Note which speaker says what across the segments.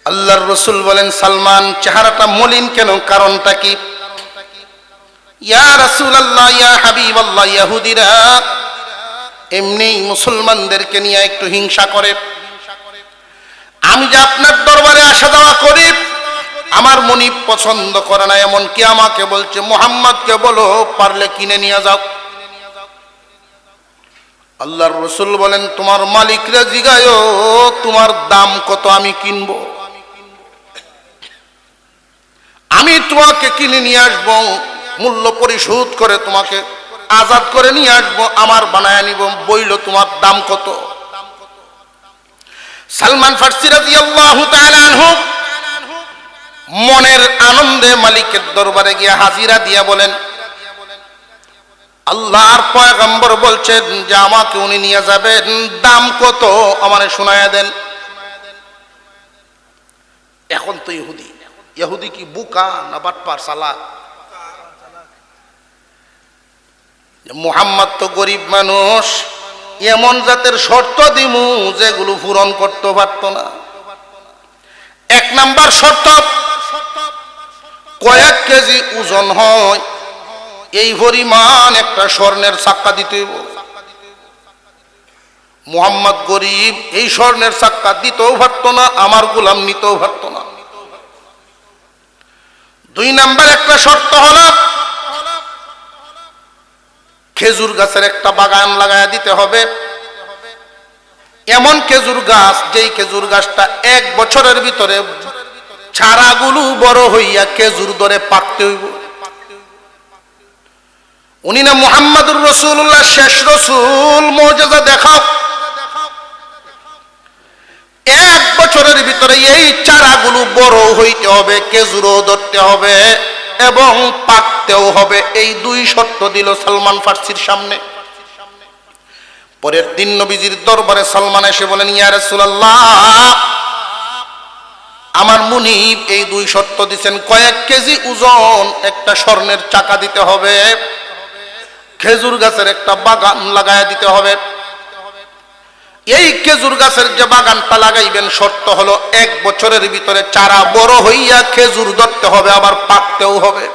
Speaker 1: আল্লাহর রাসূল বলেন, সালমান চেহারাটা মলিন কেন, কারণটা কি? ইয়া রাসূলুল্লাহ, ইয়া হাবিবাল্লাহ, ইহুদিরা এমনি মুসলমানদেরকে নিয়ে একটু হিংসা করে। আমি যে আপনার দরবারে আসা যাওয়া করি, আমার মনিব পছন্দ করে না, এমনকি আমাকে বলছে মুহাম্মদকে বলো পারলে কিনে নিয়ে যাও। আল্লাহর রাসূল বলেন, তোমার মালিকরা জিগায়ো তোমার দাম কত, আমি কিনবো। আমি তোমাকে কিনে নিয়ে আসবো, মূল্য পরিশোধ করে তোমাকে আজাদ করে নিয়ে আসবো, আমার বানায় নিব, বইল তোমার দাম কত? সালমান ফারসি রাদিয়াল্লাহু তাআলা আনহু মনের আনন্দে মালিকের দরবারে গিয়ে হাজিরা দিয়া বলেন, আল্লাহর পয়গম্বর বলছেন যে আমাকে উনি নিয়ে যাবেন, দাম কত আমারে শোনায়া দেন। এখন তো ইহুদি কি বুকা না বাটপার চালাক? মুহাম্মদ তো গরিব মানুষ, এমন জাতের শর্ত দিমু যেগুলো পূরণ করতে পারত না। এক নাম্বার শর্ত, কয়েক কেজি ওজন হয় এই পরিমাণ একটা স্বর্ণের চাক্কা দিতে হইব। মুহাম্মদ গরিব, এই স্বর্ণের চাক্কা দিতেও পারত না, আমার গোলাম নিতেও পারত না। দুই নাম্বার একটা শর্ত হলো, খেজুর গাছের একটা বাগান লাগায় দিতে হবে, এমন খেজুর গাছ যেই খেজুর গাছটা 1 বছরের ভিতরে চারাগুলো বড় হইয়া খেজুর ধরে পাকতে হইব। উনি না মুহাম্মদুর রাসূলুল্লাহ, শেষ রাসূল, মুজিজা দেখাও। 1 বছরের ভিতরে এই চারাগুলো বড় হইতে হবে, খেজুরও ধরতে হবে এবং পাকতেও হবে। এই 2 শর্ত দিল সালমান ফারসির সামনে। পরের দিন নবীজির দরবারে সালমান এসে বলেন, ইয়া রাসূলুল্লাহ, আমার মুনিব এই 2 শর্ত দিবেন, কয়েক কেজি ওজন একটা স্বর্ণের চাকা দিতে হবে, খেজুর গাছের একটা বাগান লাগায় দিতে হবে। এই খেজুর গাছের যে বাগানটা লাগাইবেন, শর্ত হলো 1 বছরের ভিতরে চারা বড় হইয়া খেজুর ধরতে হবে, আবার পাকতেও হবে।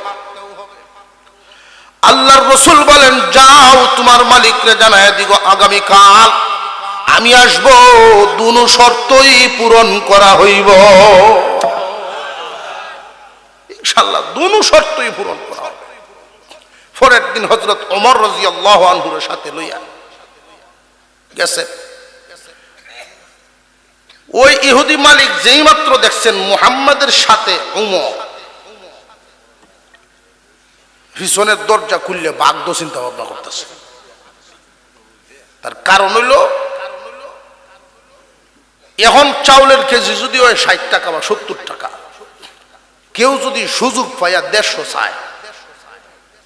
Speaker 1: আল্লাহর রাসূল বলেন, যাও তোমার মালিককে জানায় দিগো আগামীকাল আমি আসব, দুনো শর্তই পূরণ করা হইব ইনশাআল্লাহ, দুনো শর্তই পূরণ করা হবে। পরের দিন হযরত ওমর রাদিয়াল্লাহু আনহুর সাথে লইয়া গেছে। ওই ইহুদি মালিক যেই মাত্র দেখছেন মুহাম্মাদের সাথে ওমর, পিছনের দরজা খুললে বাগদ চিন্তা ভাবনা করতেছে। তার কারণ হইল, এখন চাউলের কেজি যদি হয় 60 টাকা বা 70 টাকা, কেউ যদি সুযোগ পাইয়া 150 চায়,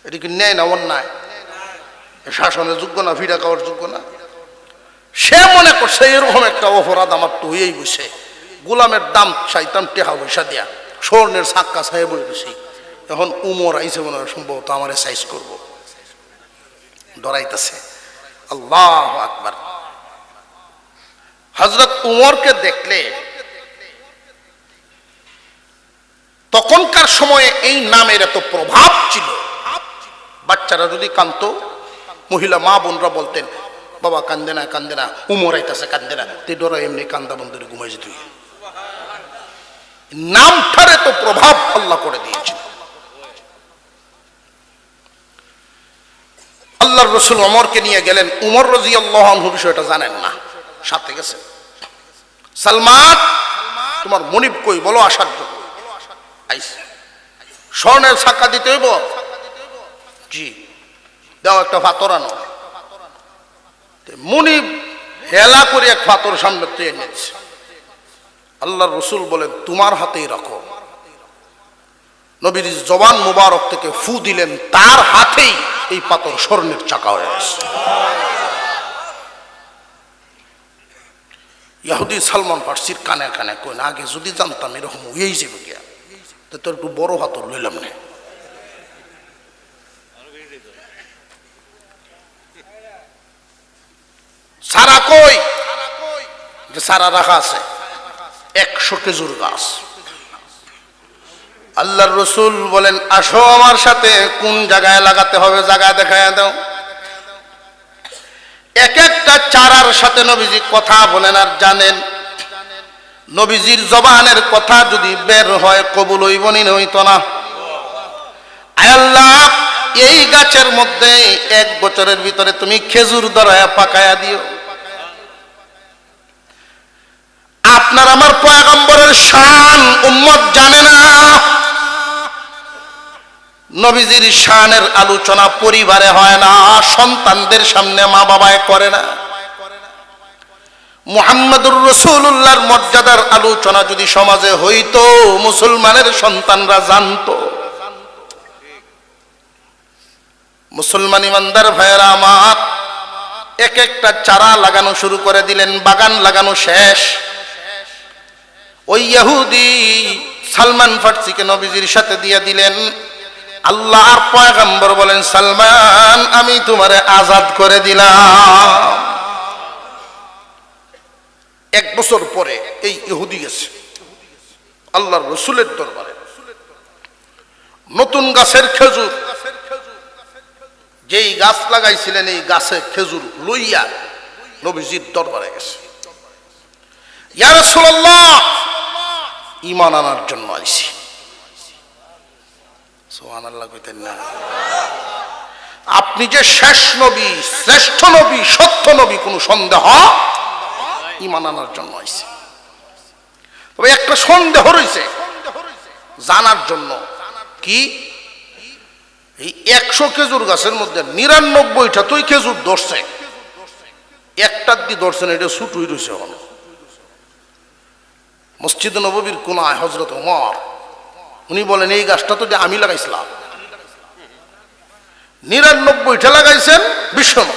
Speaker 1: এটা কি ন্যায় না অন্যায়? শাসনের যোগ্য না, ভিড়া খাওয়ার যোগ্য না? সে মনে করছে এরকম একটা অপরাধ আমার তো হয়েই বসে, গোলামের দাম চাইতাম টাকা পয়সা দিয়া, স্বর্ণের ছাক্কা ছাই বই বসে। এখন উমর আইসে মনে হয় সম্ভবত আমার সাইজ করব, ডরাইতেছে। আল্লাহু আকবার। হযরত উমরকে দেখলে তখনকার সময়ে এই নামের এত প্রভাব ছিল। বাচ্চারা যদি কাঁদতো, মহিলা মা বোনরা বলতেন, বাবা কান্দে না, কান্দে না, উমর আইতাছে, কান্দে না, তুই ডরা এমনি কান্দা বন্ধুরে ঘুমাই যেত। নামটার এত প্রভাব আল্লাহ করে দিয়েছিল। আল্লাহর রাসূল ওমরকে নিয়ে গেলেন। উমর রাদিয়াল্লাহু আনহু বিষয়টা জানেন না, সাথে গেছে। সালমান, তোমার মনিব কই, বলো আসার জন্য। আইছে। স্বর্ণের ছাক্কা দিতে হইব? জি, দাও একটা পাথর আনো। মুনিব হেলা করে এক পাথর সামনে তুলে এনেছে। আল্লাহর রাসূল বলেন, তোমার হাতেই রাখো। নবীর জবান মুবারক থেকে ফু দিলেন, তার হাতেই এই পাথর স্বর্ণের চাকা হয়ে গেছে। ইহুদি সালমান ফারসির কানে কানে কই, আগে যদি জানতাম এরকম হয়েই যাবে গিয়া, তো তোর একটু বড় হাতর লইলাম না। সারা কই, যে সারা রাখা আছে, 100 খেজুর গাছ। আল্লাহর রসুল বলেন, আসো আমার সাথে, কোন জায়গায় লাগাতে হবে জায়গা দেখায় দাও। এক একটা চারার সাথে নবীজি কথা বলেন আর জানেন, নবীজির জবানের কথা যদি বের হয় কবুল হইবনি হইতো না। আয় আল্লাহ, এই গাছের মধ্যে 1 বছরের ভিতরে তুমি খেজুর ধরায়া পাকায়া দিও। আপনার আমার পয়গম্বরের শান উম্মত জানে না। নবীজির শানের আলোচনা পরিবারে হয় না, সন্তানদের সামনে মা বাবায় করে না। মুহাম্মদুর রাসূলুল্লাহর মর্যাদার আলোচনা যদি সমাজে হইতো, মুসলমানের সন্তানরা জানতো। মুসলমান ইমানদার ভাইয়েরা আমার, এক একটা চারা লাগানো শুরু করে দিলেন, বাগান লাগানো শেষ। ওই ইহুদি সালমান ফার্সিকে নবীজির সাথে দিয়ে দিলেন। আল্লাহর পয়গম্বর বলেন, সালমান, আমি তোমারে আজাদ করে দিলাম। 1 বছর পরে এই ইহুদি গেছে আল্লাহর রসুলের দরবারে, নতুন গাছের খেজুর, যেই গাছ লাগাইছিলেন এই গাছের খেজুর লইয়া নবীজির দরবারে গেছে। ইয়া রাসূলুল্লাহ, ঈমান আনার জন্য আইছি। সুবহানাল্লাহ কইতেন না? আপনি যে শেষ নবী, শ্রেষ্ঠ নবী, সত্য নবী, কোনো সন্দেহ, ঈমান আনার জন্য আইছি। তবে একটা সন্দেহ রয়েছে জানার জন্য, কি এই 100 খেজুর গাছের মধ্যে 99টা তুই খেজুর ধরছে, একটা দি ধরছেন, এটা ছুটুই রয়েছে। এখন মসজিদ নববীর কোনায় হযরত ওমর, উনি বলেন, এই গাছটা তো আমি লাগাইছিলাম। 99টা লাগাইছেন বিশ্বনবী,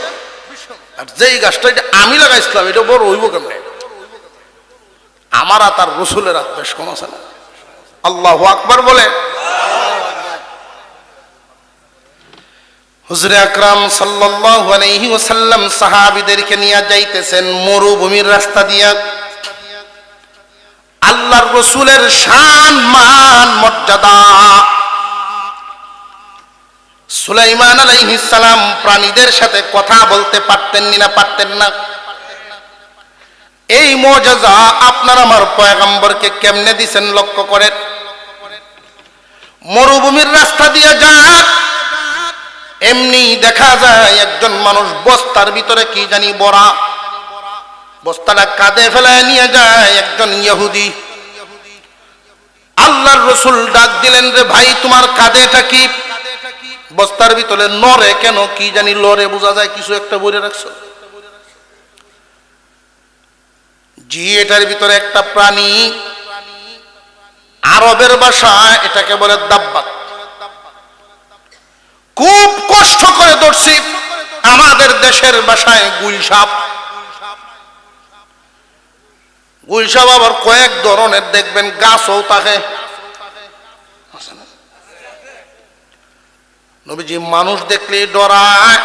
Speaker 1: আর যেই গাছটা এটা আমি লাগাইছিলাম, এটা বড় হইব কেমনে? আমার আর তার রসুলের হাত বেশ কম আছে না? আল্লাহু আকবার বলে। হুজুরে আকরাম সাল্লাল্লাহু আলাইহি ওয়াসাল্লাম সাহাবীদেরকে নিয়ে যাইতেছেন মরুভূমির রাস্তা দিয়া। আল্লাহর রসুলের শান, মান, মর্যাদা। সুলাইমান আলাইহিস সালাম প্রাণীদের সাথে কথা বলতে পারতেন না? পারতেন না। এই মুজিজা আপনার আমার পয়গম্বরকে কেমনে দিবেন লক্ষ্য করেন। মরুভূমির রাস্তা দিয়ে যায়, এমনি দেখা যায় একজন মানুষ বস্তার ভিতরে কি জানি বড়া, বস্তাটা কাঁধে ফেলায় নিয়ে যায় একজন ইহুদি। আল্লাহর রসুল ডাক দিলেন, রে ভাই, তোমার কাঁধেটা কি? বস্তার ভিতরে নরে কেন? কি জানি লরে, বোঝা যায় কিছু একটা বইরে রাখছো। জি, এটার ভিতরে একটা প্রাণী, আরবের ভাষায় এটাকে বলে দাব্বাত। খুব কষ্ট করে ধরছি, আমাদের দেশের ভাষায় গুলসাপ। গুলসাপ আবার কয়েক ধরনের, দেখবেন গাছও থাকে। নবীজি মানুষ দেখলেই ডরায়,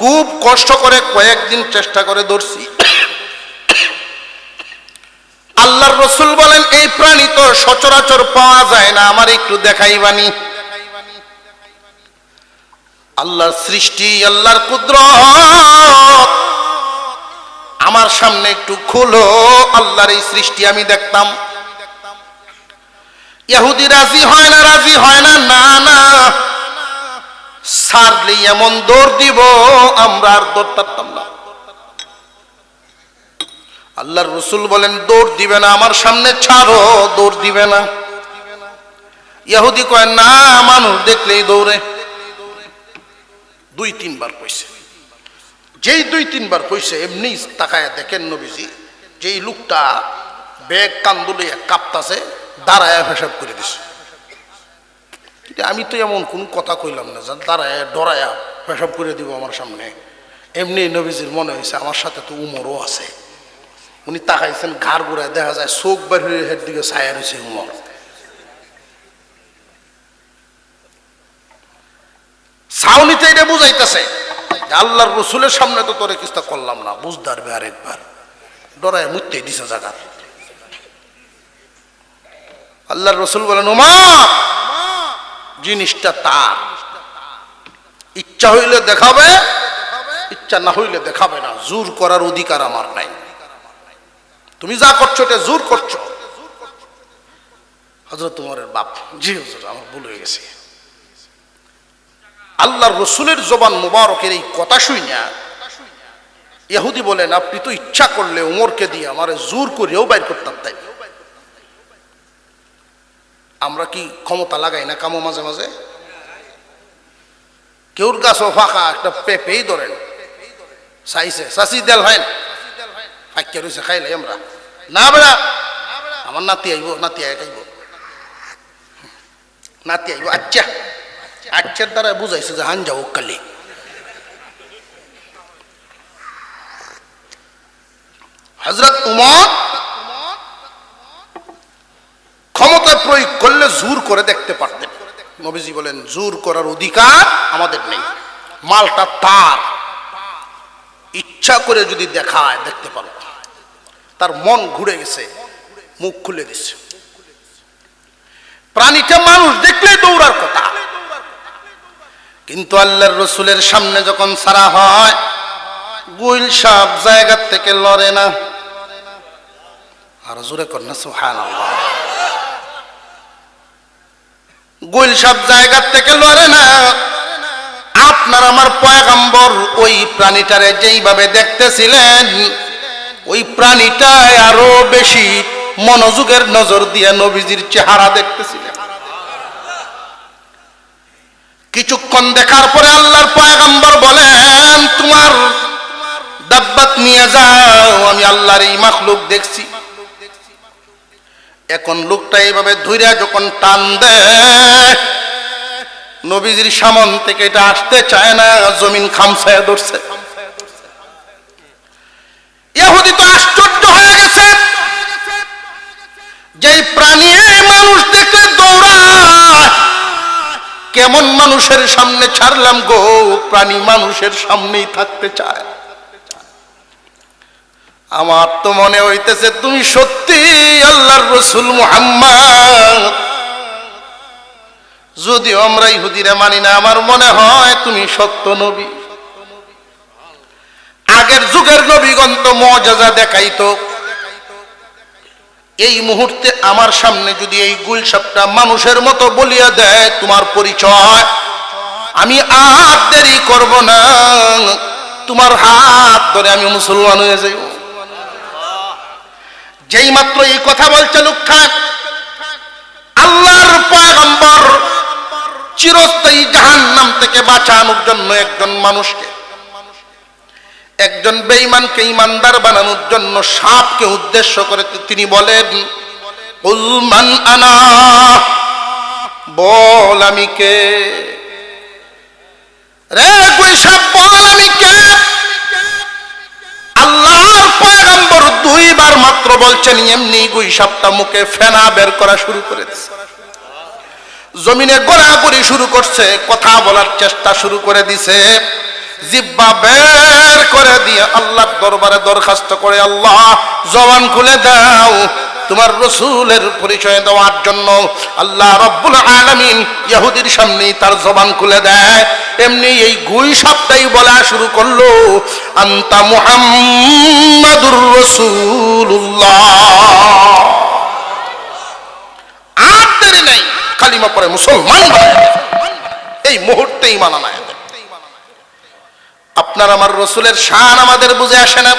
Speaker 1: খুব কষ্ট করে কয়েকদিন চেষ্টা করে ধরছি। আল্লাহর রসুল বলেন, এই প্রাণী তো সচরাচর পাওয়া যায় না, আমার একটু দেখাইবানি। আল্লাহর সৃষ্টি, আল্লাহর কুদরত আমার সামনে একটু খুলো, আল্লাহর এই সৃষ্টি আমি দেখতাম। ইহুদি রাজি হয় না, রাজি হয় না। না না, ছাড়লে এমন দৌড় দিব আমরা আর দৌড় পারতাম না। আল্লাহর রসুল বলেন, দৌড় দিবে না, আমার সামনে ছাড়ো, দৌড় দিবে না। ইহুদি কয়, না, মানুষ দেখলেই দৌড়ে। 2-3 বার কইছে। যেই 2-3 বার কইছে, এমনি তাকায় দেখেন নবীজি যেই লোকটা ব্যাগ কান্দুলিয়া কাঁপতাছে, দাঁড়ায় হিসাব করে দিছে। আমি তো এমন কোন কথা কইলাম না, দাঁড়ায় ডরায়া হিসাব করে দিব আমার সামনে। এমনি নবীজির মনে হয়েছে আমার সাথে তো উমরও আছে। উনি তাকাইছেন, ঘাড় ঘুরায় দেখা যায় চোখ বাহিরের দিকে ছায়া রয়েছে উমর। ছাউনিতে এটা বুঝাইতেছে আল্লাহর রসুলের সামনে তো তোরে কিস্তা করলাম না, বুঝতে পারবে আরেকবার। ডরায় মুততে দিছে জায়গা। আল্লাহর রাসূল বলেন, ওমর জিনিসটা তার, ইচ্ছা হইলে দেখাবে, ইচ্ছা না হইলে দেখাবে না, জোর করার অধিকার আমার নাই। তুমি যা করছো এটা জোর করছো। হযরত ওমরের বাপ, জি হুজুর আমার ভুল হয়ে গেছে। আল্লাহর রাসূলের জবান মুবারকের এই কথা শুনিয়া ইহুদি বলেন, আপনি তো ইচ্ছা করলে ওমরকে দিয়ে আমারে জোর করেও বাইর করতে পারতেন। আমরা কি ক্ষমতা লাগাই না কামো মাঝে মাঝে? কেউর গাছও ফাঁকা, একটা পেঁপেই ধরেন চাইছে, চাষি দেল হয় না, ফাঁকিয়া রয়েছে, খাইলাই আমরা না বেড়া, আমার নাতি আইব, নাতি আয় খাইব, নাতি আইব, আচ্ছা আচ্ছার দ্বারা বুঝাইছে যে হান যাও কালি। হযরত উমর ক্ষমতা প্রয়োগ করলে জোর করে দেখতে পারতেন। নবীজি বলেন, জোর করার অধিকার আমাদের নেই, মালটা তার, ইচ্ছা করে যদি দেখায় দেখতে পারো। তার মন ঘুরে গেছে, মুখ খুলে দিছে। প্রাণীটা মানুষ দেখলে দৌড়ার কথা, কিন্তু আল্লাহর রাসূলের সামনে যখন ছাড়া হয়, গুইল সাপ জায়গা থেকে লড়ে না। আর জোরে কর না সুবহানাল্লাহ। গুইল সাপ জায়গা থেকে লড়ে না। আপনার আমার পয়গম্বর ওই প্রাণীটারে যেইভাবে দেখতেছিলেন, ওই প্রাণীটায় আরো বেশি মনোযোগের নজর দিয়ে নবীজির চেহারা দেখতেছিলেন। কিছুক্ষণ দেখার পরে আল্লাহর পয়গম্বর বলেন, তোমার দাব্বাত নিয়ে যাও, আমি আল্লাহর এই মাখলুক দেখছি। এখন লোকটা এইভাবে ধইরা যখন টান দেয়, নবীজির সামন থেকে এটা আসতে চায় না, জমিন খামছায়া ধরছে। ইহুদি তো আশ্চর্য হয়ে গেছে, যেই প্রাণী মানুষ দেখলে দৌড়ায়, কেমন মানুষের সামনে ছাড়লাম গো, প্রাণী মানুষের সামনেই থাকতে চায়। আমার তো মনে হইতেছে তুমি সত্যি আল্লাহর রাসূল মুহাম্মদ। যদিও আমরা ইহুদিরা মানি না, আমার মনে হয় তুমি সত্য নবী। আগের যুগের নবীগণ তো মুআজিজা দেখাইতো, এই মুহূর্তে আমার সামনে যদি এই গুলসাপটা মানুষের মতো বলিয়া দেয় তোমার পরিচয়, আমি আর দেরি করব না, তোমার হাত ধরে আমি মুসলমান হয়ে যাই। যেই মাত্র এই কথা বলছে লোকটা, আল্লাহর পয়গম্বর চিরস্থায়ী জাহান্নাম থেকে বাঁচানোর জন্য একজন মানুষকে, একজন বেঈমানকে ঈমানদার বানানোর জন্য সাপকে উদ্দেশ্য করে তিনি বলেন, কুল মান আনা, বল আমি কে, রে কই সাপ বল আমি কে। আল্লাহর পয়গম্বর দুইবার মাত্র বলছেন, এমনি গুই সাপটা মুখে ফেনা বের করা শুরু করে দিয়েছে, জমিনে গোড়াগড়ি শুরু করছে, কথা বলার চেষ্টা শুরু করে দিছে। জিহ্বা বের করে দিয়ে আল্লাহর দরবারে দরখাস্ত করে, আল্লাহ জবান খুলে দাও তোমার রাসূলের পরিচয় দেওয়ার জন্য। আল্লাহ রাব্বুল আলামিন ইহুদির সামনেই তার জবান খুলে দেয়। এমনি এই গুই সাপটাই বলা শুরু করলো, আনতা মুহাম্মাদুর রাসূলুল্লাহ। আর দেরি নাই, কালিমা পড়ে মুসলমান বানায় দেয়, এই মুহূর্তেই ঈমান আনায় দেয়। আপনার আমার রাসূলের শান আমাদের বুঝে আসে না,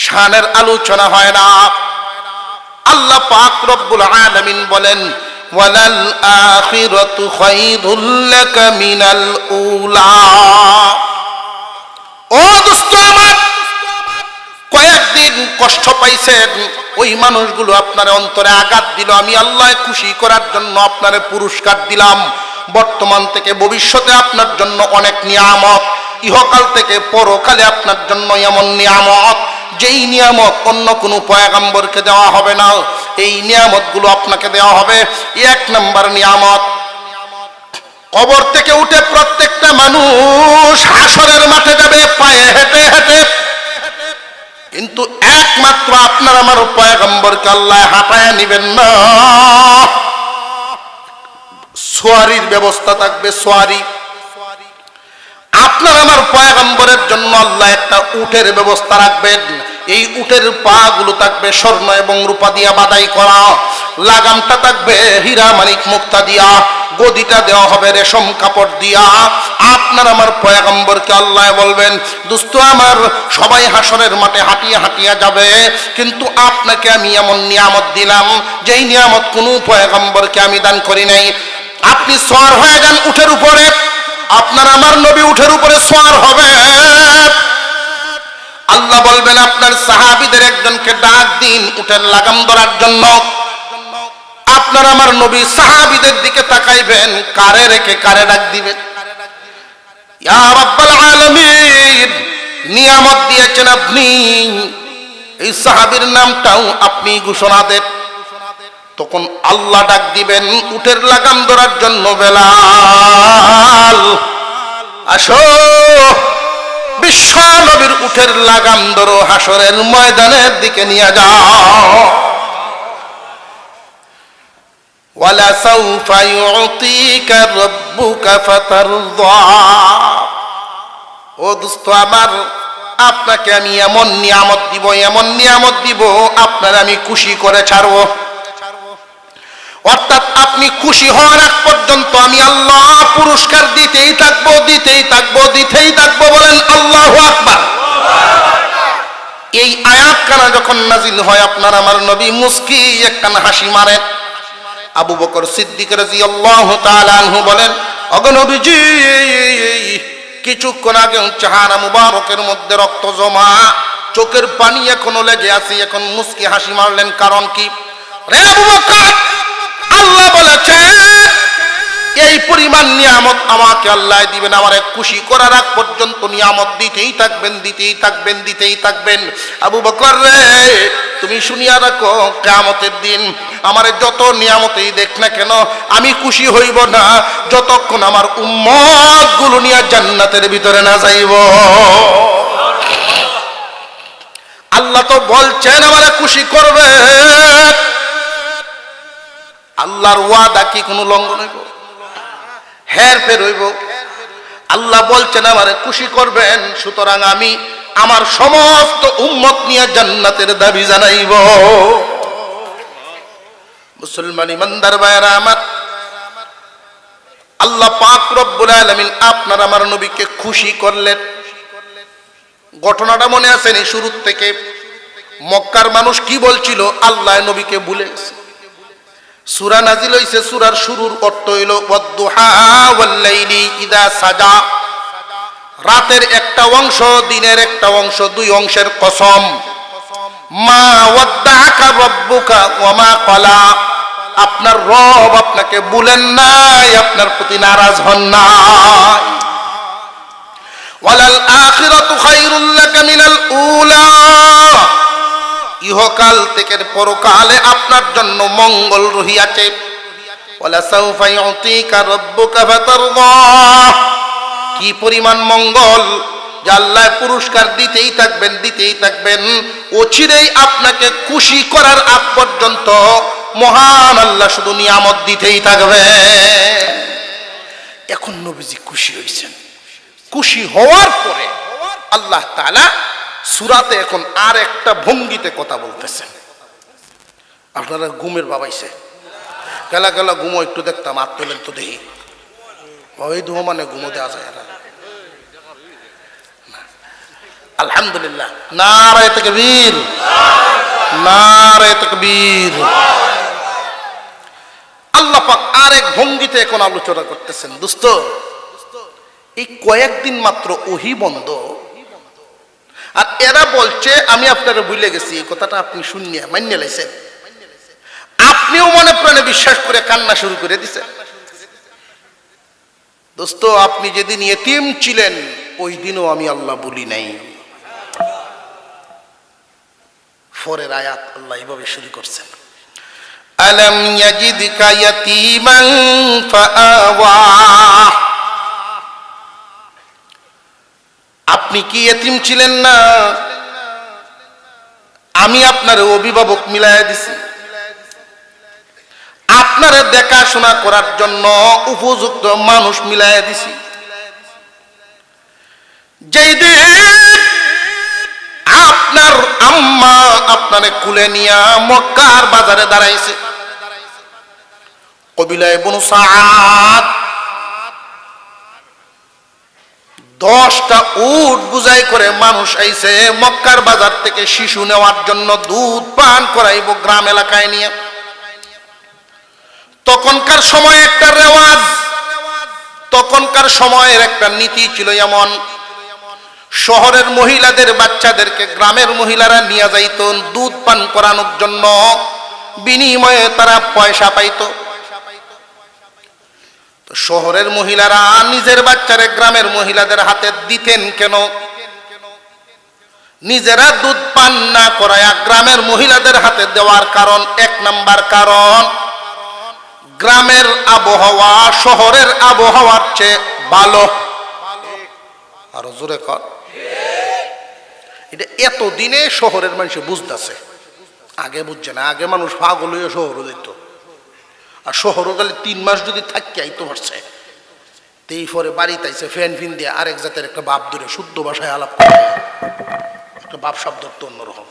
Speaker 1: শানের আলোচনা হয় না। আল্লাহ পাক রব্বুল আলামিন বলেন, ওয়ালাল আখিরাতু খায়রুল লাকা মিনাল উলা। ও দোস্ত আমার, কয়েকদিন কষ্ট পাইছেন, ওই মানুষগুলো আপনার অন্তরে আঘাত দিল, আমি আল্লাহ খুশি করার জন্য আপনারে পুরস্কার দিলাম। বর্তমান থেকে ভবিষ্যতে আপনার জন্য অনেক নিয়ামত, ইহকাল থেকে পরকালে আপনার জন্য এমন নিয়ামত যেই নিয়ামত অন্য কোনো পয়গম্বরকে দেওয়া হবে না। এই নিয়ামতগুলো আপনাকে দেওয়া হবে। এক নম্বর নিয়ামত, কবর থেকে উঠে প্রত্যেকটা মানুষ হাসরের মাঠে যাবে পায়ে হেঁটে হেঁটে। কিন্তু একমাত্র আপনার আমার পয়গম্বরকে আল্লাহ হাঁটায়া নিবেন না। সোয়ারির ব্যবস্থা থাকবে, সোয়ারি। আপনার আমার পয়গম্বরের জন্য আল্লাহ একটা উটের ব্যবস্থা রাখবেন। এই উটের পা গুলো থাকবে স্বর্ণ এবং রূপা দিয়া বাদাই করা, লাগামটা থাকবে হীরা মানিক মুক্তা দিয়া, গদিটা দেওয়া হবে রেশম কাপড় দিয়া। আপনার আমার পয়গম্বরকে আল্লাহ বলবেন, দোস্ত আমার, সবাই হাসরের মাঠে হাঁটিয়ে হাঁটিয়ে যাবে, কিন্তু আপনাকে আমি এমন নিয়ামত দিলাম যেই নিয়ামত কোনো পয়গম্বরকে আমি দান করি নাই। আপনি সওয়ার হয়ে যান উটের উপরে, আপনার আমার নবী উটের উপরে সওয়ার হবে। আল্লাহ বলবেন, আপনার সাহাবীদের একজনকে ডাক দিন উটের লাগাম ধরার জন্য। আপনার আমার নবী সাহাবীদের দিকে তাকাইবেন, কারে রেখে কারে ডাক দিবেন। ইয়া রাব্বাল আলামিন, নিয়ামত দিয়েছেন আপনি, এই সাহাবীর নামটাও আপনি ঘোষণা দেন। তখন আল্লাহ ডাক দিবেন উটের লাগাম ধরার জন্য, বেলাল আসো, বিশ্ব নবীর উটের লাগাম ধরো, হাসরের ময়দানের দিকে নিয়ে যাও। ওয়ালা সাউফা ইউতিকা রাব্বুকা ফাতারদা। ও দোস্ত আমার, আপনাকে আমি এমন নিয়ামত দিব, এমন নিয়ামত দিব, আপনার আমি খুশি করে ছাড়ব। অর্থাৎ আপনি খুশি হওয়ার আগ পর্যন্ত আমি আল্লাহ পুরস্কার দিতেই থাকবো, দিতেই থাকবো, দিতেই থাকবো। বলেন আল্লাহু আকবার। এই আয়াত কানা যখন নাজিল হয়, আপনার আমার নবী মুস্কি একখান হাসি মারেন। আবু বকর সিদ্দিক রাদিয়াল্লাহু তাআলা আনহু বলেন, ওগো নবীজি, কিছুক্ষণ আগে চেহারা মুবারকের মধ্যে রক্ত জমা, চোখের পানি এখনো লেগে আছে, এখন মুস্কি হাসি মারলেন, কারণ কি? রে আবু বকর, আল্লাহ বলেছে এই পরিমাণ নিয়ামত আমাকে আল্লাহ দিবেন, আমারে খুশি করার আগ পর্যন্ত নিয়ামত দিতেই থাকবেন, দিতেই থাকবেন, দিতেই থাকবেন। আবু বকর রে, তুমি শুনিয়া রাখো, কিয়ামতের দিন আমারে যত নিয়ামতেই দেখ না কেন, আমি খুশি হইব না যতক্ষণ আমার উম্মত গুলো নিয়ে জান্নাতের ভিতরে না যাইব। আল্লাহ তো বলছেন আমারে খুশি করবে। আল্লাহর ওয়াদা কি কোনো লঙ্ঘন হইব? হেরফের হইব? আল্লাহ বলছেন আমারে খুশি করবেন, সুতরাং আমি আমার সমস্ত উম্মত নিয়ে জান্নাতের দাবি জানাইব। মুসলমান ইমানদার ভাইরা আমার, আল্লাহ পাক রব্বুল আলামিন আপনার আমার নবীকে খুশি করলেন। ঘটনাটা মনে আছে নি? শুরুর থেকে মক্কার মানুষ কি বলছিল? আল্লাহ নবীকে ভুলে গেছে। সূরা নাজিল হইছে, সূরার শুরুর অর্থ হইল ওয়াদ-দুহা ওয়াল-লাইলি ইযা সাজা। রাতের একটা অংশ, দিনের একটা অংশ, দুই অংশের কসম। মা ওয়াদ্দাআকা রাব্বুকা ওয়া মা ক্বালা। আপনার রব আপনাকে ভুলেন নাই, আপনার প্রতি নারাজ হন নাই। ওয়ালাল আখিরাতু খায়রুল লাকা মিনাল উলা। ইহকাল থেকে পরকালে আপনার জন্য মঙ্গল রহিয়াছে। ওয়ালা সাউফা ইউতিকা রাব্বুকা ফাতারদা। কি পরিমাণ মঙ্গল, যে আল্লাহ পুরস্কার দিতেই থাকবেন, দিতেই থাকবেন, অচিরেই আপনাকে খুশি করার আগ পর্যন্ত মহান আল্লাহ শুধু নিয়ামত দিতেই থাকবে। এখন নবীজি খুশি হয়েছেন। খুশি হওয়ার পরে আল্লাহ তাআলা সূরাতে এখন আর একটা ভঙ্গিতে কথা বলতেছেন। আপনারা ঘুমের বাবাইছে, গেলা গেলা ঘুমো একটু দেখতাম, আর তোলেন তো দেখি, ওই ধুমো মানে ঘুমো দেওয়া যায় না। আলহামদুলিল্লাহ, নারায়ে তাকবীর, নারায়ে তাকবীর। আল্লাহ পাক আরেক ভঙ্গিতে এখন আলোচনা করতেছেন। দোস্ত, এই কয়েকদিন মাত্র ওহী বন্ধ, আর এরা বলছে আমি আপনারা ভুলে গেছি। এই কথাটা আপনি শুনিয়া মানিয়ে লাইছেন, আপনিও মনে প্রাণে বিশ্বাস করে কান্না শুরু করে দিছেন। দোস্ত, আপনি যেদিন ইতিম ছিলেন ওই দিনও আমি আল্লাহ বলি নাই। পরের আয়াত আল্লাহ এইভাবে শুরু করছেন, আলাম ইয়াজিদকা ইয়াতীমান ফাআওয়া। আপনি কি ইতিম ছিলেন না? আমি আপনার অভিভাবক মিলাইয়া দিছি, আপনারে দেখাশোনা করার জন্য উপযুক্ত মানুষ মিলাইয়া দিছি। যেই দিন আপনার আম্মা আপনারে কুলে নিয়া মক্কার বাজারে দাঁড়াইছে, কবিলায় বনু সাদ 10টা উট বুঝাই করে মানুষ আইছে মক্কার বাজার থেকে শিশু নেওয়ার জন্য, দুধ পান করাইব গ্রাম এলাকায় নিয়ে। তখনকার সময় একটা রেওয়াজ, তখনকার সময়ের একটা নীতি ছিল এমন, শহরের মহিলাদের বাচ্চাদেরকে গ্রামের মহিলারা নিয়ে যাইত দুধ পান করানোর জন্য, বিনিময়ে তারা পয়সা পাইত। তো শহরের মহিলারা নিজের বাচ্চারে গ্রামের মহিলাদের হাতে দিতেন কেন? নিজেরা দুধ পান না করায়া গ্রামের মহিলাদের হাতে দেওয়ার কারণ, 1 নাম্বার কারণ, গ্রামের আবহাওয়া শহরের আবহাওয়ার চেয়ে ভালো। আরো জোরে কর। এটা এতদিনে শহরের মানুষ বুঝতেছে, আগে বুঝছে না। আগে মানুষ পাগল হয়ে শহরে যেত, আর শহরও গেলে 3 মাস যদি থাকি আইতে পারছে, তেই পরে বাড়িতে আইসে ফ্যান ফিন দিয়ে আরেক জাতের একটা বাপ ধরে শুদ্ধ ভাষায় আলাপ করে, একটা বাপ শব্দ তো অন্যরকম।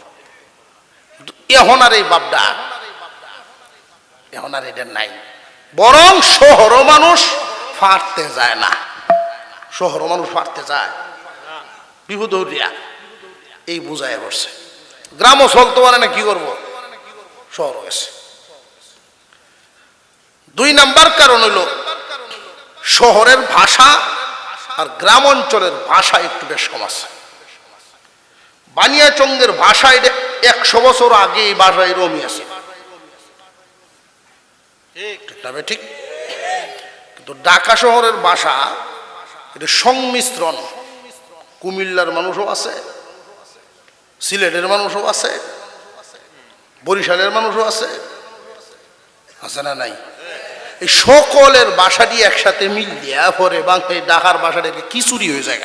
Speaker 1: এখন আর এই বাপটা, এখন আর এটা নাই। বরং শহরও মানুষ ফাটতে যায় না, শহরও মানুষ ফাটতে যায় বিপদ হইয়া, এই বুঝায় বসছে। গ্রামও চলতে পারে না, কি করবো, শহর গেছে। 2 নাম্বার কারণ হলো শহরের ভাষা আর গ্রাম অঞ্চলের ভাষা একটু বেশ কম আছে। বানিয়াচঙ্গের ভাষা এটা 100 বছর আগে এই ভাষা এরকমই আছে, ঠিক। কিন্তু ঢাকা শহরের ভাষা এটা সংমিশ্রণ, কুমিল্লার মানুষও আছে, সিলেটের মানুষও আছে, বরিশালের মানুষও আছে, আছে না নাই? এই সকলের ভাষাটি একসাথে মিল দিয়া পরে বাংলা ঢাকার ভাষাটা খিচুড়ি হয়ে যায়।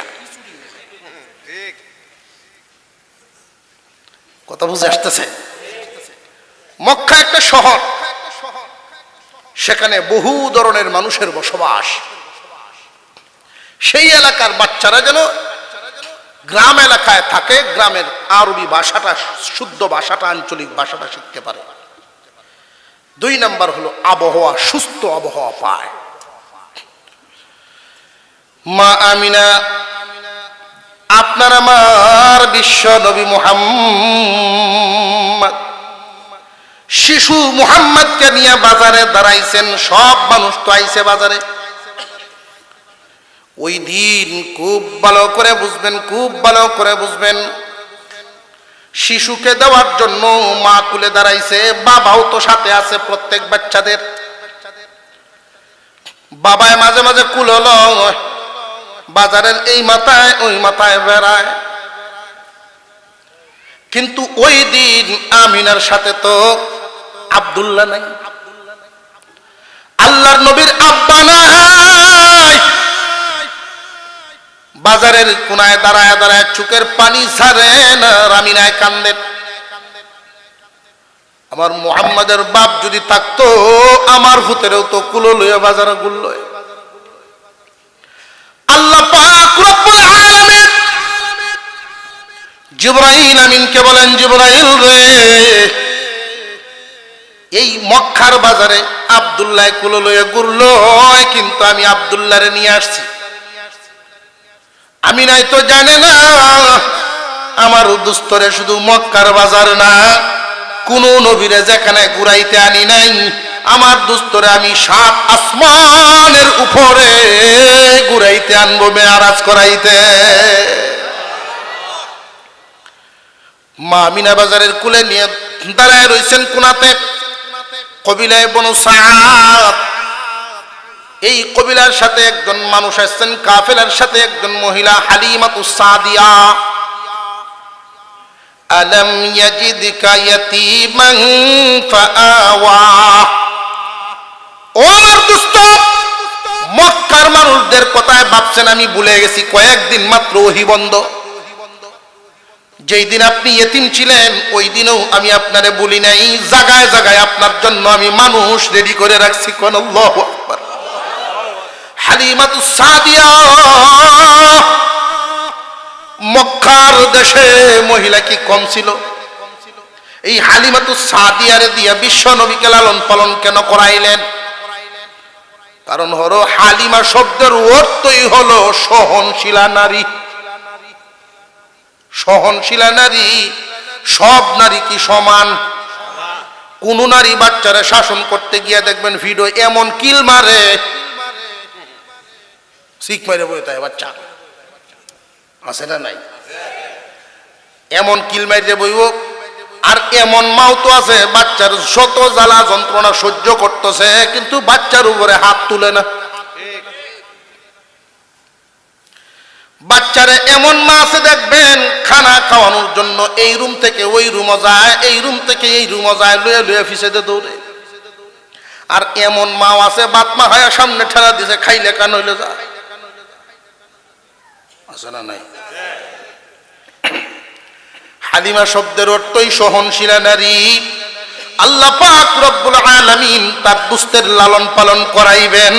Speaker 1: কথা বুঝে আসতেছে? মক্কা একটা শহর, সেখানে বহু ধরনের মানুষের বসবাস। সেই এলাকার বাচ্চারা যেন গ্রাম এলাকায় থাকে, গ্রামের আরবি ভাষাটা, শুদ্ধ ভাষাটা, আঞ্চলিক ভাষাটা শিখতে পারে। 2 নাম্বার হলো আবহাওয়া, সুস্থ আবহাওয়া পায়। মা আমিনা আপনার আমার বিশ্ব নবী মুহাম্মদ শিশু মুহাম্মদকে নিয়ে বাজারে দাঁড়াইছেন। সব মানুষ তো আইছে বাজারে। ওই দিন খুব ভালো করে বুঝবেন, খুব ভালো করে বুঝবেন, শিশুকে দেওয়ার জন্য মা কুলে দাঁড়াইছে, বাবাও তো সাথে আছে প্রত্যেক বাচ্চাদের। বাবায় মাঝে মাঝে কুল হলো, বাজারের এই মাথায় ওই মাথায় বেড়ায়। কিন্তু ওই দিন আমিনার সাথে তো আব্দুল্লাহ নাই, আল্লাহর নবীর আব্বা নাই। বাজারের কোনায় দাঁড়ায় দাঁড়ায় চোখের পানি ছাড়েন আর আমিনায় কান্দেন। আমার মুহাম্মাদের বাপ যদি থাকতো, আমার ভূতেরও তো কুলো লইয়া বাজারে গুল। আল্লাহ পাক রব্বুল আলামিন জিবরাইল আমিনকে বলেন, জিবরাইল রে, এই মক্কার বাজারে আব্দুল্লাহ কুলো লইয়া ঘুরলো, কিন্তু আমি আব্দুল্লাহরে নিয়ে আসছি। আমি নাই তো জানে না আমার দুস্তরে শুধু মক্কার বাজার না, কোন নবীরে যেখানে ঘুরাইতে আনি নাই, আমার দুস্তরে আমি 7 আসমানের উপরে ঘুরাইতে আনবো, মেরাজ করাইতে। মা আমিনা বাজারের কুলে নিয়ে দাঁড়ায় রয়েছেন কোনাতে। কবিলায় বনু সাদ, এই কবিলার সাথে একজন মানুষ আসছেন, কাফেলার সাথে একজন মহিলা হালিমাতুস সাদিয়া। আলম ইয়াজিদকা ইয়াতীমান ফাআওয়া। ও আমার দোস্ত, মক্কার মানুষদের কথায় ভাবছেন আমি ভুলে গেছি, কয়েকদিন মাত্র ওহী বন্ধ। যেই দিন আপনি ইয়েতিম ছিলেন ওই দিনও আমি আপনারে বলি নাই, জায়গায় জায়গায় আপনার জন্য আমি মানুষ রেডি করে রাখছি। কোন আল্লাহু আকবার। হালিমাতুস সাদিয়া মক্কার দেশে মহিলা কি কম ছিল? এই হালিমাতুস সাদিয়ারে দিয়া বিশ্ব নবীকে লালন পালন কেন করাইলেন? কারণ হলো হালিমা শব্দের অর্থই হলো সহনশীলা নারী। সহনশীলা নারী। সব নারী কি সমান? কোন নারী বাচ্চারা শাসন করতে গিয়ে দেখবেন ভিডিও এমন কিল মারে, শিখ মারে বইতে বাচ্চা আছে না নাই? এমন কিল মাইরে বইব। আর এমন মাও তো আছে বাচ্চার শত জ্বালা যন্ত্রণা সহ্য করতেছে কিন্তু বাচ্চার উপরে হাত তুলে না। বাচ্চারে এমন মা আছে দেখবেন খানা খাওয়ানোর জন্য এই রুম থেকে ওই রুমে যায়, এই রুম থেকে এই রুমে যায়, লুয়ে লুয়ে ফিসেতে দৌড়ে। আর এমন মাও আছে বাতমা হায়া সামনে ঠেলা দিছে, খাইলে কান হইলে যা। আছে না নাই? হালিমা শব্দের অর্থই সহনশীলা নারী। আল্লাহ পাক রব্বুল আলামিন তার দুস্তের লালন পালন করাইবেন,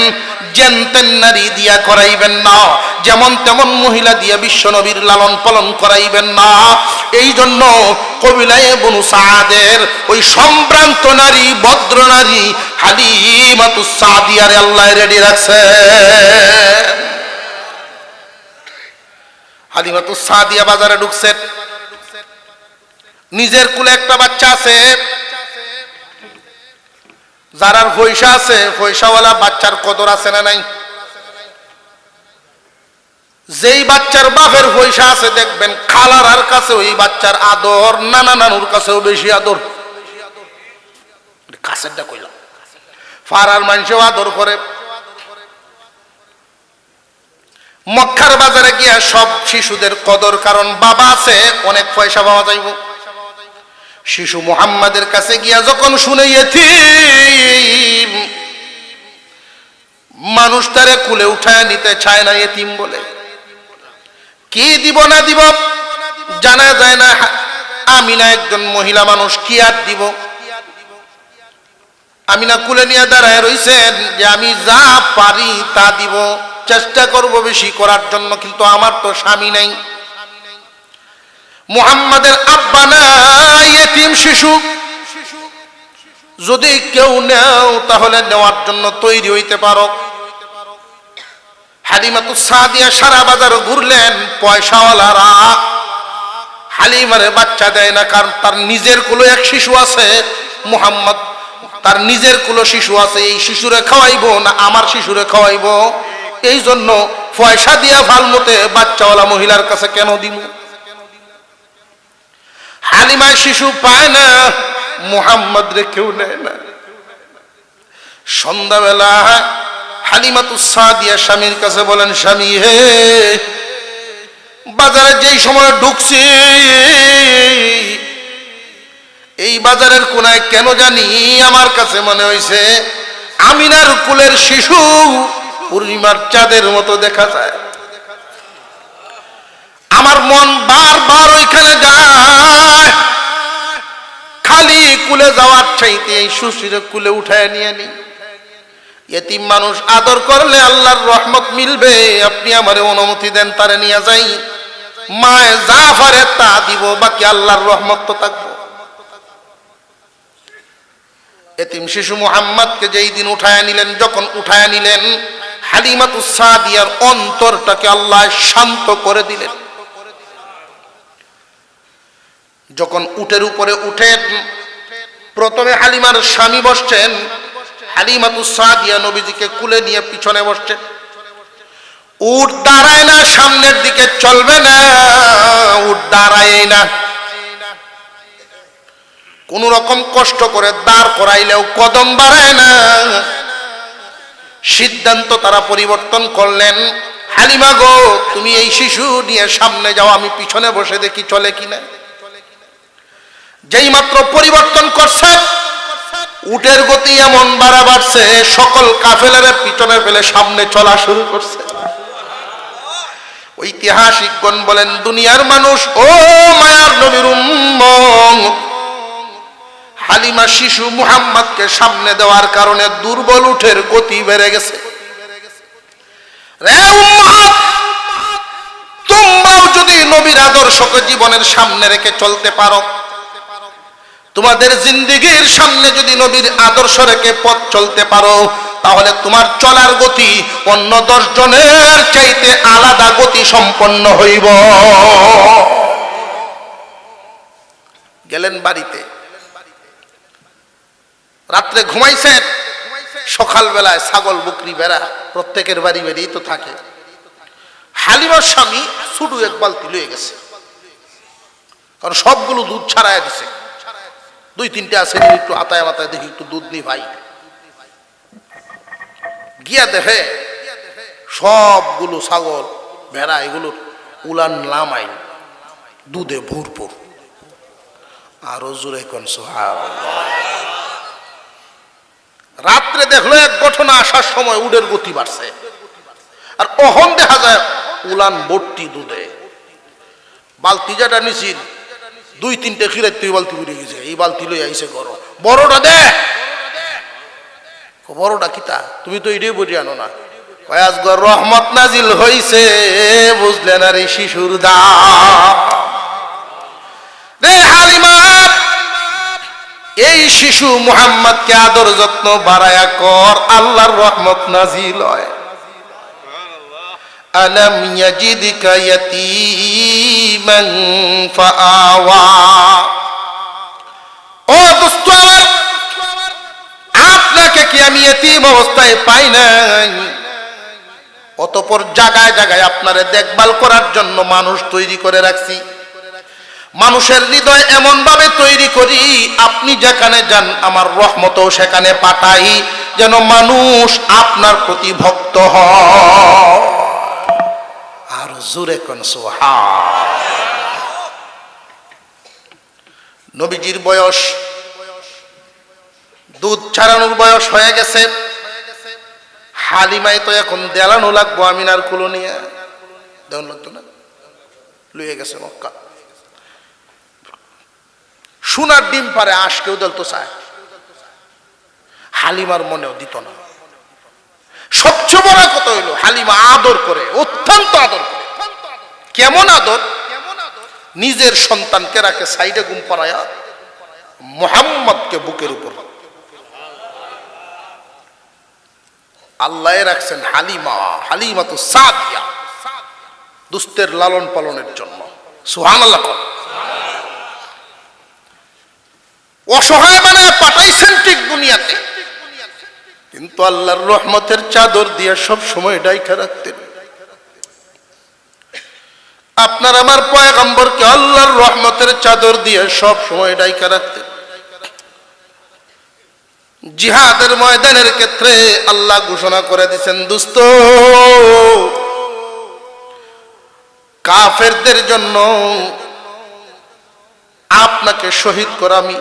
Speaker 1: জেনতেন নারী দিয়া করাইবেন না, যেমন তেমন মহিলা দিয়া বিশ্ব নবীর লালন পালন করাইবেন না। এই জন্য কবিলায়ে বনু সাদের ওই সম্ভ্রান্ত নারী, ভদ্র নারী হালিমাতুস সাদিয়ারে আল্লাহ রেডি রাখছে। হালিমাতুস সাদিয়া বাজারে ঢুকছে, নিজের কুলে একটা বাচ্চা আছে, যারার পয়সা আছে পয়সাওয়ালা বাচ্চার কদর আছে না নাই? যেই বাচ্চার বাপের পয়সা আছে দেখবেন খালার কাছে ওই বাচ্চার আদর, নানা নানুর কাছেও বেশি আদর। কাছেরটা কইলাম, ফারার মানুষও আদর করে। মক্কার বাজারে গিয়া সব শিশুদের কদর, কারণ বাবা আছে অনেক পয়সা পাওয়া যাইব। শিশু মুহাম্মাদের কাছে গিয়া যখন শুনে ইয়েতিম, মানুষ তারে কুলে উঠায় নিতে চায় না ইয়েতিম বলে। কি দিব না দিব জানা যায় না। আমিনা একজন মহিলা মানুষ, কি আর দিব? আমিনা কুলে নিয়ে দাঁড়ায় রইছেন যে আমি যা পারি তা দিব, চেষ্টা করব বেশি করার জন্য, কিন্তু আমার তো স্বামী নাই। মুহাম্মাদের আব্বা নাই, ইয়েতিম শিশু। যদি কেউ নেও তাহলে নেওয়ার জন্য তৈরি হইতে পারো। হালিমাতুস সাদিয়া সারা বাজার ঘুরলেন, পয়সাওয়ালারা হালিমারে বাচ্চা দেয় না, কারণ তার নিজের কুলো এক শিশু আছে। মুহাম্মদ তার নিজের কুলো শিশু আছে, এই শিশুরে খাওয়াইবো না আমার শিশুরে খাওয়াইবো? এই জন্য পয়সা দিয়া ফালমতে বাচ্চাওয়ালা মহিলার কাছে কেন দিব? হালিমায় শিশু পায় না, মুহাম্মদ রে কেউ নেয় না। সন্ধ্যাবেলা হালিমাতুস সাদিয়া স্বামীর কাছে বলেন, স্বামী হে, বাজারে যেই সময় ঢুকছি এই বাজারের কোনায় কেন জানি আমার কাছে মনে হয়েছে আমিনার কুলের শিশু পূর্ণিমার চাঁদের মতো দেখা যায়। আমার মন বারবার ওইখানে যায়, খালি কুলে যাওয়ার চাইতে এই শিশুরে কুলে উঠায় নিয়ে নি। ইয়েতিম মানুষ আদর করলে আল্লাহর রহমত মিলবে, আপনি আমারে অনুমতি দেন তারে নিয়ে যাই। মায়ে যা পারে তা দিব, বাকি আল্লাহর রহমত তো থাকবো। ইয়েতিম শিশু মুহাম্মদকে যেই দিন উঠায় নিলেন, যখন উঠায় নিলেন হালিমাতুস সাদিয়ার অন্তরটাকে আল্লাহ শান্ত করে দিলেন। যখন উটের উপরে উঠেন, প্রথমে হালিমার স্বামী বসছেন, হালিমাতুস সাদিয়া নবীজিকে কুলে নিয়ে পিছনে বসছেন। উট দাঁড়ায় না, সামনের দিকে চলবে না, উট দাঁড়ায় না। কোন রকম কষ্ট করে দাঁড় করাইলেও কদম বাড়ায় না। সিদ্ধান্ত তারা পরিবর্তন করলেন, হালিমা গো তুমি এই শিশু নিয়ে সামনে যাও, আমি পিছনে বসে দেখি চলে কিনা। যেই মাত্র পরিবর্তন করছে, উটের গতি এমন বাড়ছে, সকল কাফেলারে পিছনে ফেলে সামনে চলা শুরু করছে। ঐতিহাসিকগণ বলেন, দুনিয়ার মানুষ ও মায়ার নবীর উম্মত, হালিমা শিশু মুহাম্মদকে সামনে দেওয়ার কারণে দুর্বল উঠের গতি বেড়ে গেছে। রে উম্মত, তোমরাও যদি নবীর আদর্শকে জীবনের সামনে রেখে চলতে পারো, তোমাদের জিন্দেগির সামনে যদি নবীর আদর্শ রেখে পথ চলতে পারো, তাহলে তোমার চলার গতি অন্য 10 জনের চাইতে আলাদা গতি সম্পন্ন হইব। গেলেন বাড়িতে, রাত্রে ঘুমাইছেন, সকালবেলায় ছাগল বকরি ভেড়া প্রত্যেকের বাড়ি বাড়িই তো থাকে। হালিমার স্বামী শুধু এক বালতি লয়ে গেছে, কারণ সবগুলো দুধ ছাড়াই দিছে। 2-3টে আছে, একটু হাতায় মাথায় দেখি একটু দুধ নি ভাই। গিয়া দেখে সবগুলো ছাগল ভেড়া এগুলোর উলান লামাই দুধে ভরপুর। আরো জোরে কোন সুবহানাল্লাহ। রাত্রে দেখলো এক ঘটনা, আসার সময় উডের গতি বাড়ছে, আর অহন দেখা যায় উলান ভর্তি দুধে। বালতি যেটা নিছিল 2-3টে খিরে তুই বালতি উড়ে গেছে, এই বালতি লই আইছে গরম। বড়টা দে, বড়টা কিতা, তুমি তো এটাই বুঝে আনো না। কয়াজগর রহমত নাজিল হইছে, বুঝলেন আর এই শিশুর দাম। রে হালিমা, এই শিশু মুহাম্মদকে আদর যত্ন বাড়ায়া কর, আল্লাহর রহমত নাজিল হয়। আলাম ইয়াজিদকা ইয়াতীমান ফাআওয়া। ও দোস্ত আমার, আপনাকে কি আমি এতিম অবস্থায় পাই নাই? অতঃপর জায়গায় জায়গায় আপনারে দেখভাল করার জন্য মানুষ তৈরি করে রাখছি। মানুষের হৃদয় এমন ভাবে তৈরি করি, আপনি যেখানে যান আমার রহমতও সেখানে পাঠাই, যেন মানুষ আপনার প্রতি ভক্ত হয়। আর জোরে কোন সুবহানাল্লাহ। নবীজির বয়স, দুধ ছাড়ানোর বয়স হয়ে গেছে। হালিমায় তো এখন দেলানো লাগবো আমিনার কুলো নিয়ে, দেওয়ান লাগতো না, লুয়ে গেছে মক্কা। সোনার ডিম পারে আশ কেউ দলতো চায়, হালিমার মনেও দিত না। সবচেয়ে বড় কথা হইল, হালিমা আদর করে, অত্যন্ত আদর করে। কেমন আদর? নিজের সন্তানকে রাখে সাইডে ঘুম পাড়ায়া, মুহাম্মদকে বুকের উপর আল্লাহ রাখছেন হালিমা, হালিমা তো সাদিয়া, দুস্তের লালন পালনের জন্য। সুবহানাল্লাহ। অসহায় বানায় পাঠাইছেন ঠিক দুনিয়াতে, কিন্তু আল্লাহর রহমতের চাদর দিয়ে সব সময় ডাইকা রাখতেন। আপনার আমার পয়গম্বরকে আল্লাহর রহমতের চাদর দিয়ে সব সময় ডাইকা রাখতেন। জিহাদের ময়দানের ক্ষেত্রে আল্লাহ ঘোষণা করে দিয়েছেন, দোস্ত কাফেরদের জন্য আপনাকে শহীদ করামি,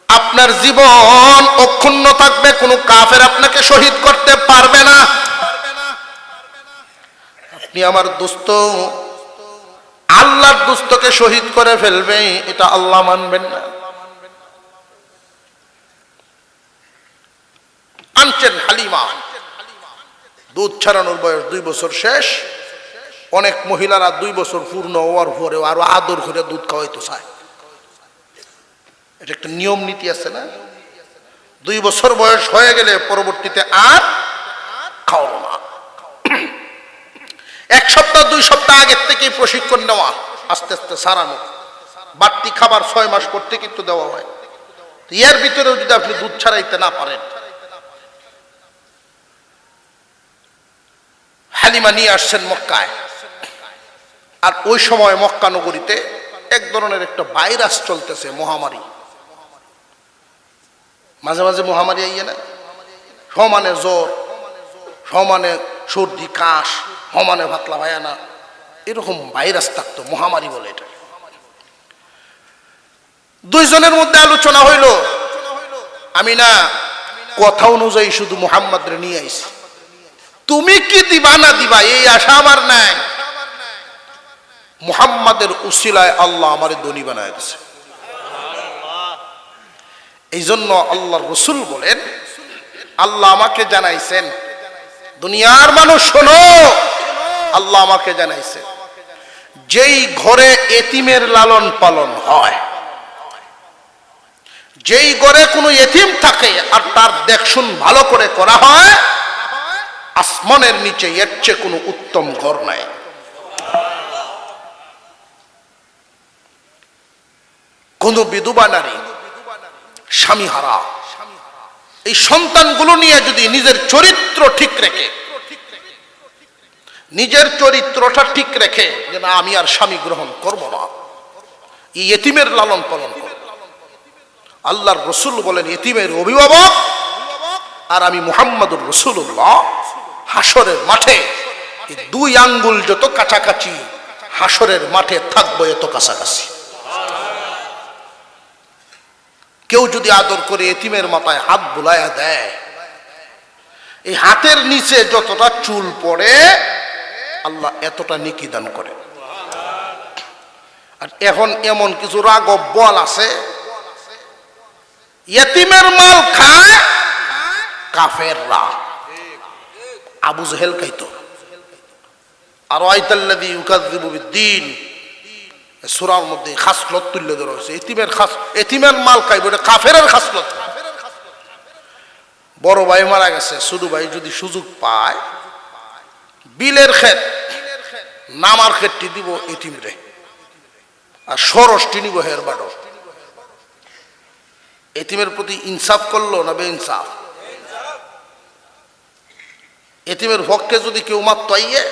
Speaker 1: আপনার জীবন অক্ষুণ্ণ থাকবে, কোন কাফের আপনাকে শহীদ করতে পারবে না। আপনি আমার দোস্ত, আল্লাহর দোস্তকে শহীদ করে ফেলবে, এটা আল্লাহ মানবেন না। আনছেন হালিমা, দুধ ছাড়ানোর বয়স 2 বছর শেষ। অনেক মহিলারা 2 বছর পূর্ণ হওয়ার পরে আরো আদর করে দুধ খাওয়াইতে চায়, এটা একটা নিয়ম নীতি আছে না। 2 বছর বয়স হয়ে গেলে পরবর্তীতে আর খাওয়াবো না। 1 সপ্তাহ 2 সপ্তাহ আগের থেকেই প্রশিক্ষণ নেওয়া, আস্তে আস্তে সারানো। বাড়তি খাবার 6 মাস পর থেকে তো দেওয়া হয়। এর ভিতরেও যদি আপনি দুধ ছাড়াইতে না পারেন, হালিমা নিয়ে আসছেন মক্কায়। আর ওই সময় মক্কা নগরীতে এক ধরনের একটা ভাইরাস চলতেছে, মহামারী। মাঝে মাঝে মহামারী আইয়ে না, সমানে জ্বর, সমানে সর্দি কাশ, সমানে ভাতলা ভায়ানা, এরকম ভাইরাস থাকতো, মহামারী বলে এটা। 2 জনের মধ্যে আলোচনা হইল, আমি না কথা অনুযায়ী শুধু মুহাম্মদ রে নিয়ে আইছি, তুমি কি দিবা না দিবা এই আশা আমার নাই, মুহাম্মাদের উসিলায় আল্লাহ আমারে ধনী বানায় দিয়েছে। এই জন্য আল্লাহর রাসূল বলেন, আল্লাহ আমাকে জানাইছেন, দুনিয়ার মানুষ শোনো, আল্লাহ আমাকে জানাইছেন, যেই ঘরে এতিমের লালন পালন হয়, যেই ঘরে কোনো এতিম থাকে আর তার দেখশুন ভালো করে করা হয়, আসমানের নিচে এর চেয়ে কোনো উত্তম ঘর নাই। কোন বিধবা নারী স্বামী হারা, এই সন্তানগুলো নিয়ে যদি নিজের চরিত্র ঠিক রেখে, নিজের চরিত্রটা ঠিক রেখে যে না আমি আর স্বামী গ্রহণ করব না, এই এতিমের লালন পালন করব, আল্লাহর রাসূল বলেন এতিমের অভিভাবক আর আমি মুহাম্মদুর রাসূলুল্লাহ হাসরের মাঠে এই দুই আঙ্গুল যত কাছাকাছি, হাসরের মাঠে থাকবো এত কাছাকাছি। কেউ যদি আদর করে এতিমের মাথায় হাত বুলাইয়া দেয়, এই হাতের নিচে যতটা চুল পড়ে আল্লাহ এতটা নেকি দান করে। আর এখন এমন কিছু রাগব বল আছে, এতিমের মাল খায় কাফেররা, আবু জেহেল খাইতো। আর আইতাল্লাযী ইউকাযযিবু বিদ্দীন সূরার মধ্যে খাসলত তুলে ধরা হয়েছে, এতিমের মাল খাইবে, এটা কাফেরের খাসলত। বড় ভাই মারা গেছে, ছোট ভাই যদি সুযোগ পায় বিলের ক্ষেত নামার ক্ষেতটি দিব এতিমরে, আর সরসটি নিব হের বাড়ো। এতিমের প্রতি ইনসাফ করলো না বেইনসাফ? এতিমের পক্ষে যদি কেউ মাত্র আইয়ে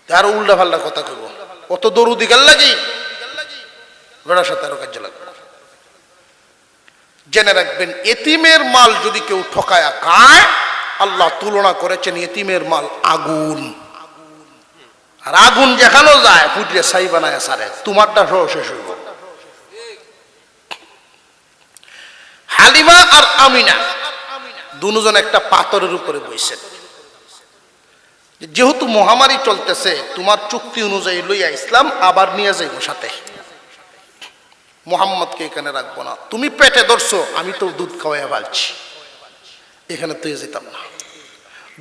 Speaker 1: তার উল্টা পাল্টা কথা কইব, কত দরুদি গাল লাগি বেড়ার সাথে আরো কাজ লাগবে। জেনে রাখবেন, এতিমের মাল যদি কেউ ঠকায়া খায়, আল্লাহ তুলনা করেছেন এতিমের মাল আগুন, আর আগুন যেখানেও যায় ফুটিয়ে ছাই বানায় সারে, তোমারটা সহ শেষ হইব। হালিমা আর আমিনা দুজন একটা পাথরের উপরে বইছেন, যেহেতু মহামারী চলতেছে তোমার চুক্তি অনুযায়ী লইয়া ইসলাম আবার নিয়ে যাইব সাথে, মুহাম্মদকে এখানে রাখবো না, তুমি পেটে ধরছো আমি তো দুধ খাওয়াইয়া ভালছি, এখানে তুই যেতাম না।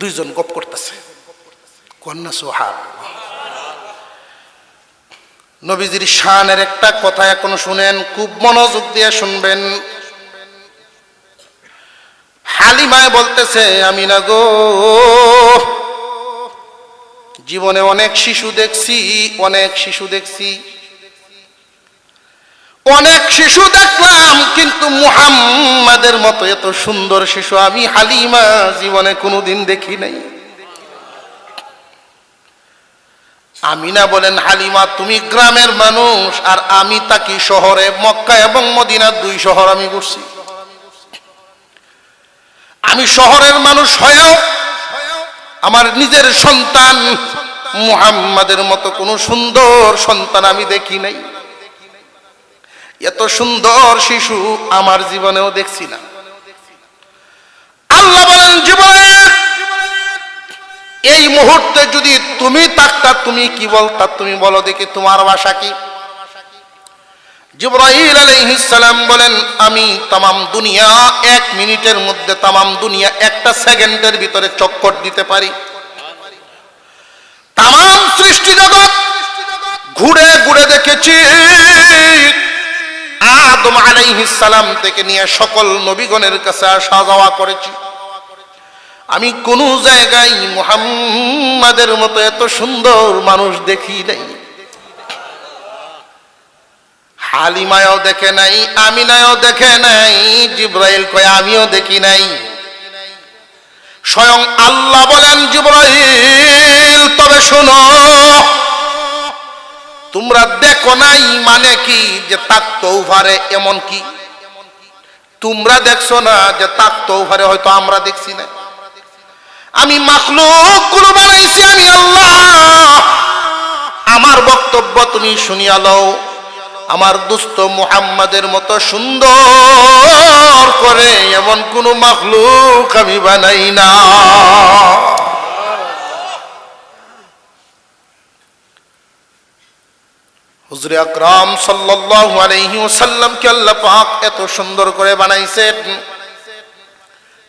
Speaker 1: দুইজন গপ করতেছে, কন্যা সোহাগ। নবীজির শানের একটা কথা এখন শুনেন, খুব মনোযোগ দিয়ে শুনবেন। হালিমায় বলতেছে, আমিনা গো, জীবনে অনেক শিশু দেখছি, অনেক শিশু দেখছি, অনেক শিশু দেখলাম, কিন্তু মুহাম্মাদের মতো এত সুন্দর শিশু আমি হালিমা জীবনে কোনোদিন দেখি নাই। আমিনা বলেন, হালিমা তুমি গ্রামের মানুষ আর আমি থাকি শহরে, মক্কা এবং মদিনা দুই শহর আমি ঘুরছি। আমি শহরের মানুষ হয়েও আমার নিজের সন্তান মুহাম্মাদের মতো কোন সুন্দর সন্তান আমি দেখি নাই, এত সুন্দর শিশু আমার জীবনেও দেখছি না। আল্লাহ বলেন, জিবরাইল এই মুহূর্তে যদি তুমি থাকতা তুমি কি বলতা, তুমি বলো দেখি তোমার ভাষা কি? জিবরাইল আলাইহিস সালাম বলেন, আমি তামাম দুনিয়া 1 মিনিটের মধ্যে, তামাম দুনিয়া 1টা সেকেন্ডের ভিতরে চক্কর দিতে পারি। তামাম সৃষ্টি জগৎ ঘুরে ঘুরে দেখেছি, আদম আলাইহিস সালাম থেকে নিয়ে সকল নবীগণের কাছে আসা যাওয়া করেছি, আমি কোন জায়গায় মুহাম্মাদের মতো এত সুন্দর মানুষ দেখি নাই। হালিমায়ও দেখে নাই, আমিনায়ও দেখে নাই, জিবরাইল কয় আমিও দেখি নাই। স্বয়ং আল্লাহ বলেন, জিবরাইল তবে শোনো, তোমরা দেখো নাই মানে কি যে তাকতেও পারে, এমন কি তোমরা দেখছো না যে তাকতেও পারে, হয়তো আমরা দেখছি না। আমি মাখলুক গুলো বানাইছি আমি আল্লাহ, আমার বক্তব্য তুমি শুনিয়া লও। আমার দোস্ত মুহাম্মাদের মতো সুন্দর করে এমন কোন মাখলুক আমি বানাই না। হুজুর আকরাম সাল্লাল্লাহু আলাইহি ওয়াসাল্লামকে আল্লাহ পাক এত সুন্দর করে বানাইছেন।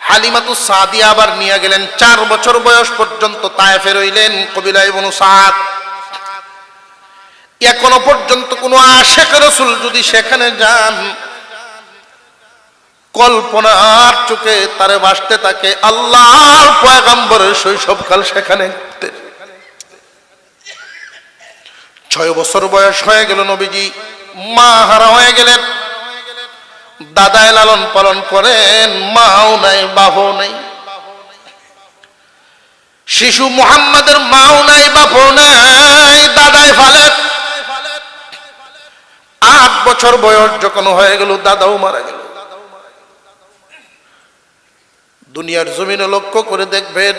Speaker 1: হালিমাতুস সাদিয়া আবার নিয়ে গেলেন, 4 বছর বয়স পর্যন্ত তায়েফে রইলেন, কবিলা ইবনু সাদ। এখনো পর্যন্ত কোন আশিক রাসূল যদি সেখানে যান, কল্পনার চোখে তারে ভাসতে থাকে আল্লাহর পয়গম্বরের শৈশবকাল সেখানে। 6 বছর বয়স হয়ে গেল, নবীজি মা হারা হয়ে গেলেন। দাদায় লালন পালন করেন, মাও নাই বাপও নাই। শিশু মুহাম্মাদের মাও নাই বাপও নাই, দাদায় ফালেন। 8 বছর বয়স যখন হয়ে গেল, দাদাও মারা গেল। দুনিয়ার জমিনে লক্ষ্য করে দেখবেন,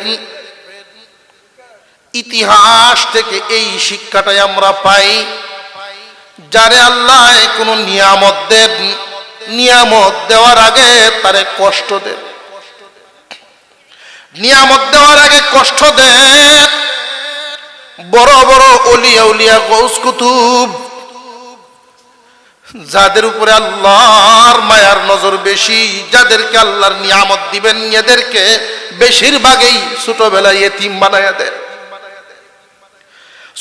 Speaker 1: ইতিহাস থেকে এই শিক্ষাটাই আমরা পাই, যারে আল্লাহ কোনো নিয়ামত দেন, নিয়ামত দেওয়ার আগে তারে কষ্ট দেন। নিয়ামত দেওয়ার আগে কষ্ট দেন। বড় বড় ওলিয়া উলিয়া গৌস কুতুব, যাদের উপরে আল্লাহর মায়ার নজর বেশি, যাদেরকে আল্লাহর নিয়ামত দিবেন, এদেরকে বেশিরভাগই ছোটবেলায় ইতিম বানায়া দেন।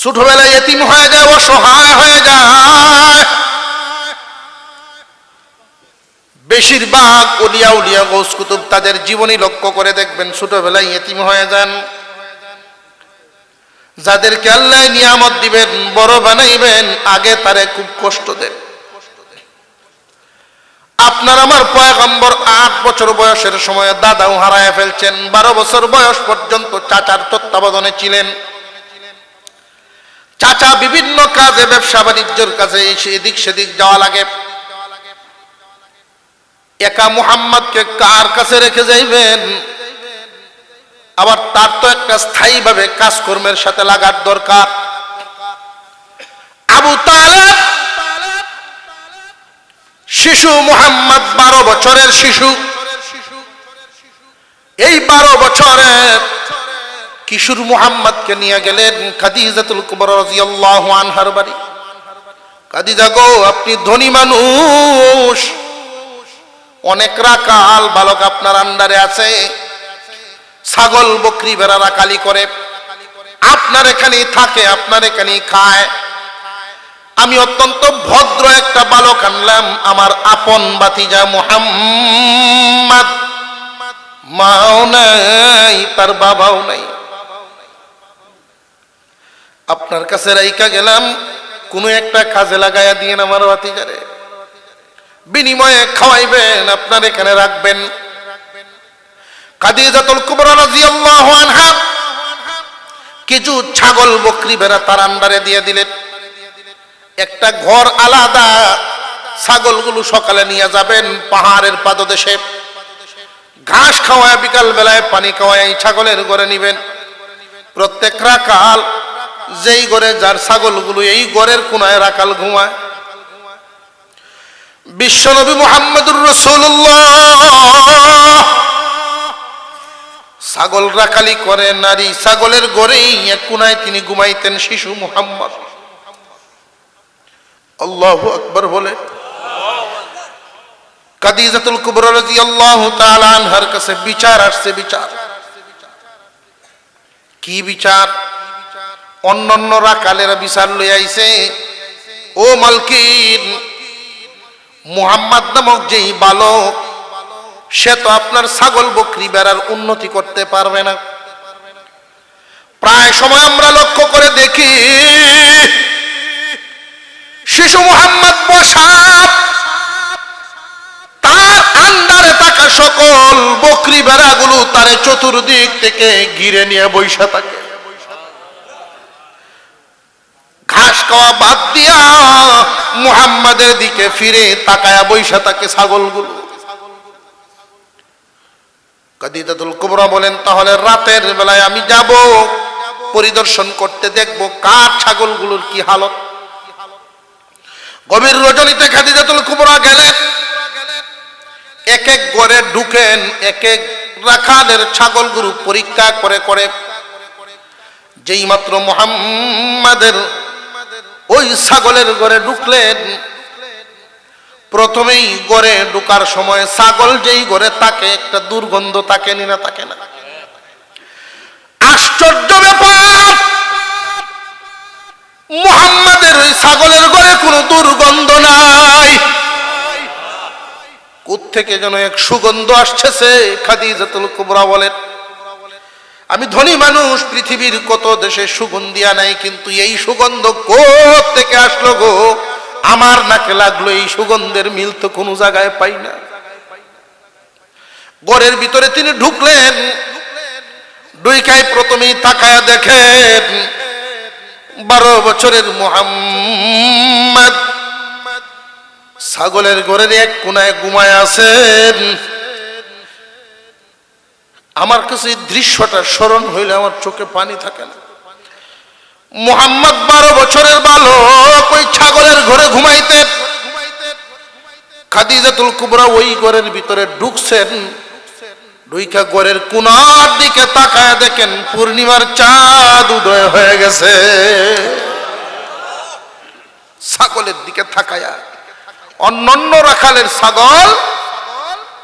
Speaker 1: ছোটবেলায় ইতিম হয়ে যায়, অসহায় হয়ে যায়। বেশিরভাগ ওলিয়া উলিয়া গৌস কুতুব তাদের জীবনী লক্ষ্য করে দেখবেন, ছোটবেলায় ইতিম হয়ে যান। যাদেরকে আল্লাহ নিয়ামত দিবেন, বড় বানাইবেন, আগে তারে খুব কষ্ট দেন। আপনার আমার পয়গম্বর 8 বছর বয়সের সময় দাদাও হারায় ফেলছেন। 12 বছর বয়স পর্যন্ত চাচার তত্ত্বাবধানে ছিলেন। চাচা বিভিন্ন কাজে, ব্যবসা বাণিজ্যের কাজে এদিক সেদিক যাওয়া লাগে। একা মুহাম্মদকে কার কাছে রেখে যাইবেন? আবার তার তো একটা স্থায়ীভাবে কাজকর্মের সাথে লাগার দরকার। আবু তালেব শিশু, মুহাম্মদ 12 বছরের শিশু। এই 12 বছরের কিশোর মুহাম্মদকে নিয়ে গেলেন খাদিজাতুল কুবরা রাদিয়াল্লাহু আনহার বাড়ি। খাদিজা গো, আপনি ধনী মানুষ, অনেক রাকাল বালক আপনার আন্ডারে আছে, ছাগল বকরি ভেড়া রাকালি করে, আপনার এখানেই থাকে, আপনার এখানেই খায়। আমি অত্যন্ত ভদ্র একটা বালক আনলাম, আমার আপন ভাতিজা মুহাম্মদ, মাও নাই, তার বাবাও নাই, আপনার কাছে রাইকা গেলাম, কোন একটা কাজে লাগাইয়া দিয়েন আমার ভাতিজারে, বিনিময়ে খাওয়াইবেন, আপনার এখানে রাখবেন। খাদিজাতুল কুবরা রাদিয়াল্লাহু আনহা কিছু ছাগল বকরি ভেড়া তার আন্ডারে দিয়ে দিলেন। একটা ঘর আলাদা, ছাগলগুলো সকালে নিয়ে যাবেন পাহাড়ের পাদদেশে, ঘাস খাওয়ায়, বিকাল বেলায় পানি খাওয়ায় এই ছাগলের ঘরে নিবেন। প্রত্যেক রাকাল যেই ঘরে যার ছাগলগুলো, এই ঘরের কোনায় রাকাল ঘুমায়। বিশ্বনবী মুহাম্মদুর রাসূলুল্লাহ ছাগল রাখালি করে, নারী ছাগলের ঘরেই এক কোনায় তিনি ঘুমাইতেন শিশু মুহাম্মদ। আল্লাহু আকবার বলে। খাদিজাতুল কুবরা রাদিয়াল্লাহু তাআলা আনহার কাছে বিচার আসছে। বিচার কি বিচার? অন্যান্য রাখালেরা বিচার লই আইছে, ও মালকিন, মুহাম্মদ নামক যেই বালক, সে তো আপনার ছাগল বকরি বেড়ার উন্নতি করতে পারবে না। প্রায় সময় আমরা লক্ষ্য করে দেখি শিশু মুহাম্মদ বসা, তার আন্ডারে থাকা সকল বকরি বেড়াগুলো তারে চতুর্দিক থেকে ঘিরে নিয়ে বৈশা থাকে। ঘাস খাওয়া বাদ দিয়া মুহাম্মাদের দিকে ফিরে তাকায়া বৈশা থাকে ছাগলগুলো। খাদিজাতুল কুবরা বলেন, তাহলে রাতের বেলায় আমি যাব, পরিদর্শন করতে, দেখব কার ছাগলগুলোর কি হালত। গভীর রজনীতে খাদিজাতুল কুবরা গেলেন। এক এক ঘরে ঢুকেন, এক এক রাখালের ছাগলগুলো পরীক্ষা করে করে যেই মাত্র মুহাম্মাদের ওই ছাগলের ঘরে ঢুকলেন, প্রথমেই ঘরে ঢুকার সময় ছাগল যেই ঘরে থাকে একটা দুর্গন্ধ থাকে না থাকে না? আশ্চর্য ব্যাপার, মুহাম্মাদের ওই ছাগলের ঘরে কোনো দুর্গন্ধ নাই। কোত্থেকে যেন এক সুগন্ধ আসছে। খাদিজাতুল কুবরা বলেন, আমি ধনী মানুষ, পৃথিবীর কত দেশে সুগন্ধিয়া নাই, কিন্তু এই সুগন্ধ কোত্থেকে আসলো গো? আমার নাকে লাগলো, এই সুগন্ধের মিল তো কোনো জায়গায় পাই না। ঘরের ভিতরে তিনি ঢুকলেন, ঢুকায় প্রথমেই তাকায়া দেখেন 12 বছরের মুহাম্মদ ছাগলের ঘরের এক কোনায় ঘুমায় আছেন। আমার কাছে এই দৃশ্যটা স্মরণ হইলে আমার চোখে পানি থাকে না। মুহাম্মদ 12 বছরের বালক ওই ছাগলের ঘরে ঘুমাইতেন। খাদিজাতুল কুবরা ওই ঘরের ভিতরে ঢুকছেন, ঢুইকা ঘরের কোনার দিকে তাকায় দেখেন পূর্ণিমার চাঁদ উদয় হয়ে গেছে। ছাগলের দিকে তাকায়া, অন্যান্য রাখালের ছাগল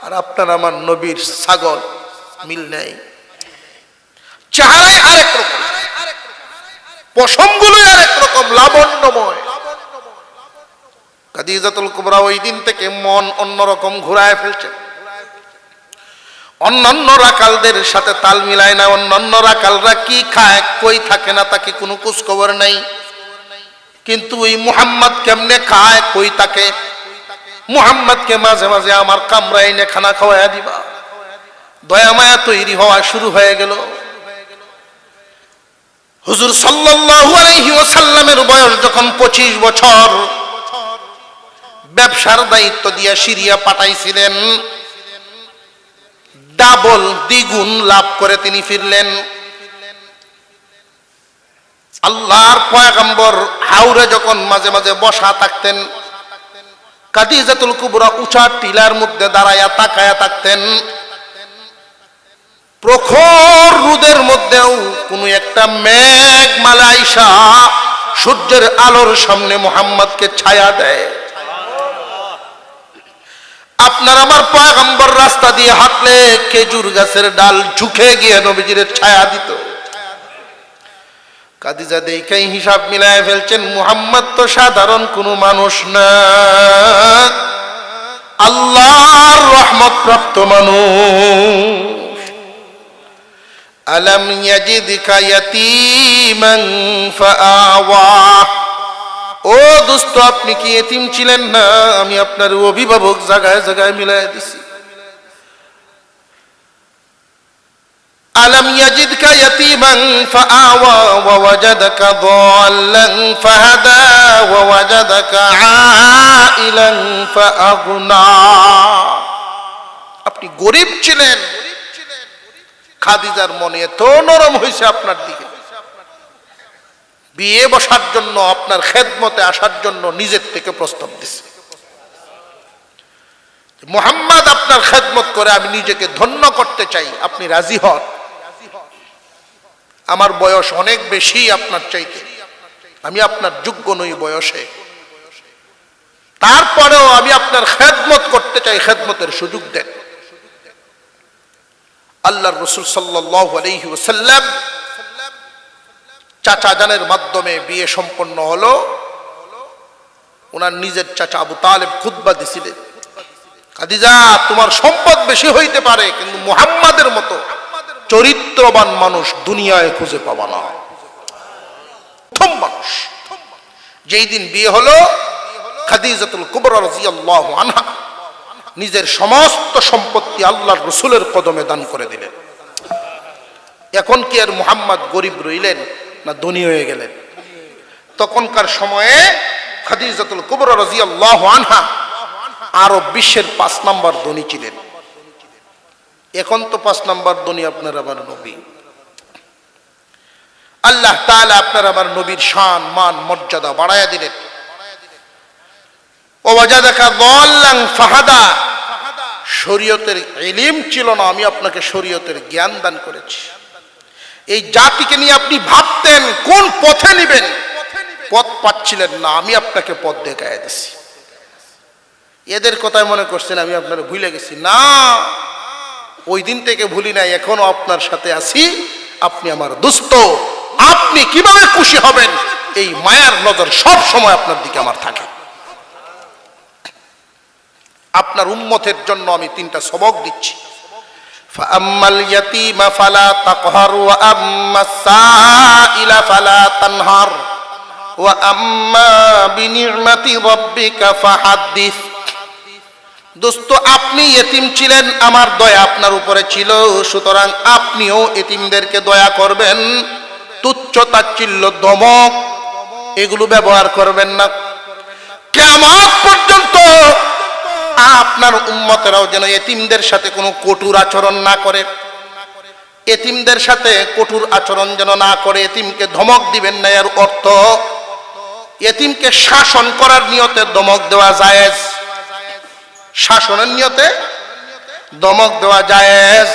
Speaker 1: আর আপনার আমার নবীর ছাগল মিল নেই। চেহারায় আরেক রকম, পশমগুলো আরেক রকম লাবণ্যময়। খাদিজাতুল কুবরা ওই দিন থেকে মন অন্যরকম ঘুরায় ফেলছে। অন্যান্য রাখালদের সাথে তাল মিলায় না। অন্যান্য রাখালরা কি খায়, কই থাকে না তাকে কোনো খোঁজ খবর নাই, কিন্তু ওই মুহাম্মদ কেমনে খায়, কই থাকে। মুহাম্মদকে মাঝে মাঝে আমার কামরায় এনে খানা খাওয়াইয়া দিবা। দয়া মায়া তৈরি হওয়া শুরু হয়ে গেল। হুজুর সাল্লাল্লাহু আলাইহি ওয়াসাল্লামের বয়স যখন 25 বছর, ব্যবসার দায়িত্ব দিয়ে সিরিয়া পাঠাইছিলেন। ডাবল দ্বিগুণ লাভ করে তিনি ফিরলেন। আল্লাহর পয়গম্বর হাওরে যখন মাঝে মাঝে বসা থাকতেন, খাদিজাতুল কুবরা উঁচা টিলার মধ্যে দাঁড়ায়া তাকায়া থাকতেন। প্রখর রোদের মধ্যেও কোনো একটা মেঘ মালা আইসা সূর্যের আলোর সামনে মুহাম্মদকে ছায়া দেয়। আপনার আমার পয়গম্বর রাস্তা দিয়ে হাঁটলে খেজুর গাছের ডাল ঝুঁকে গিয়ে নবীজির ছায়া দিত। খাদিজা দেখাই হিসাব মিলায় ফেলছেন, মুহাম্মদ তো সাধারণ কোনো মানুষ না, আল্লাহর রহমত প্রাপ্ত মানুষ। আলাম ইয়াজিদকা ইয়াতীমান ফাআওয়া, ও দোস্ত আপনি কি এতিম ছিলেন না? আমি আপনার অভিভাবক জায়গায় জায়গায় মিলাই দিছি। আলাম ইয়াজিদকা ইয়াতীমান ফাআওয়া ওয়া ওয়াজাদাকা দাল্লান ফাহাদা ওয়া ওয়াজাদাকা আইলান ফাআগনা। আপনি গরীব ছিলেন, খাদিজার মনে এত নরম হয়েছে আপনার দিকে, বিয়ে বসার জন্য, আপনার খেদমতে আসার জন্য নিজের থেকে প্রস্তাব দিছে। মুহাম্মদ আপনার খেদমত করে আমি নিজেকে ধন্য করতে চাই, আপনি রাজি হন। আমার বয়স অনেক বেশি আপনার চাইতে, আমি আপনার যোগ্য নই বয়সে, তারপরেও আমি আপনার খেদমত করতে চাই, খেদমতের সুযোগ দেন। আল্লাহর রাসূল সাল্লাল্লাহু আলাইহি ওয়াসাল্লাম চাচা জানের মাধ্যমে বিয়ে সম্পন্ন হলো। ওনার নিজের চাচা আবু তালেব খুতবা দিছিলেন, খাদিজা তোমার সম্পদ বেশি হইতে পারে, কিন্তু মুহাম্মাদের মতো চরিত্রবান মানুষ দুনিয়ায় খুঁজে পাবা না। প্রথম মানুষ। যেই দিন বিয়ে হলো, খাদিজাতুল কুবরা রাদিয়াল্লাহু আনহা নিজের সমস্ত সম্পত্তি আল্লাহর রাসূলের কদমে দান করে দিলেন। এখন কি আর মুহাম্মদ গরিব রইলেন না ধনী হয়ে গেলেন? তখনকার সময়ে খাদিজাতুল কুবরা রাদিয়াল্লাহু আনহা আরব বিশ্বের 5 নম্বর ধনী ছিলেন। এখন তো 5 নম্বর ধনী আপনার আমার নবী। আল্লাহ তাআলা আপনার আমার নবীর শান মান মর্যাদা বাড়ায়া দিলেন। ওয়াজাদাকা দাল্লান ফাহাদা, শরীয়তের ইলম ছিল না, আমি আপনাকে শরীয়তের জ্ঞান দান করেছি। এই জাতিকে নিয়ে আপনি ভাবতেন কোন পথে নিবেন, পথ পাচ্ছিলেন না, আমি আপনাকে পথ দেখায় দিছি। এদের কথাই মনে করছেন আমি আপনারা ভুলে গেছি, না, ওই দিন থেকে ভুলি নাই, এখনো আপনার সাথে আছি, আপনি আমার দোস্ত। আপনি কিভাবে খুশি হবেন এই মায়ার নজর সব সময় আপনার দিকে আমার থাকে। আপনার উম্মতের জন্য আমি 3টা সবক দিচ্ছি। ফাআম্মাল ইয়াতীমা ফালা তাকহার ওয়া আম্মাস সাইলা ফালা তানহার ওয়া আম্মা বিনি'মাতি রাব্বিকা ফাহাদ্দিস। দোস্ত, আপনি এতিম ছিলেন, আমার দয়া আপনার উপরে ছিল, সুতরাং আপনিও এতিমদেরকে দয়া করবেন। তুচ্ছ তাচ্ছিল্য, ধমক এগুলো ব্যবহার করবেন না। কিয়ামত পর্যন্ত আপনার উম্মতেরাও যেন এতিমদের সাথে কোনো কঠোর আচরণ না করে, এতিমদের সাথে কঠোর আচরণ যেন না করে। এতিমকে ধমক দিবেন না, এর অর্থ এতিমকে শাসন করার নিয়তে ধমক দেওয়া জায়েজ, শাসনের নিয়তে ধমক দেওয়া জায়েজ।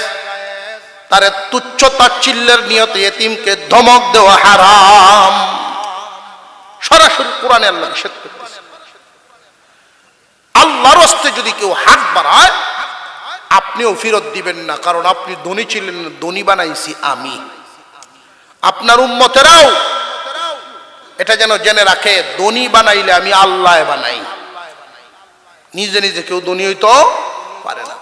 Speaker 1: তারে তুচ্ছ তাচ্ছিল্যের নিয়তে এতিমকে ধমক দেওয়া হারাম। সরাসরি কোরআনে আল্লাহ নিষেধ করতেছে। আল্লাহর হস্তে যদি কেউ হাত বাড়ায় আপনিও ফেরত দিবেন না, কারণ আপনি ধনী ছিলেন, ধনী বানাইছি আমি। আপনার উম্মতেরাও এটা যেন জেনে রাখে, ধনী বানাইলে আমি আল্লাহ বানাই, নিজে নিজে কেউ ধনী হইতে পারে না।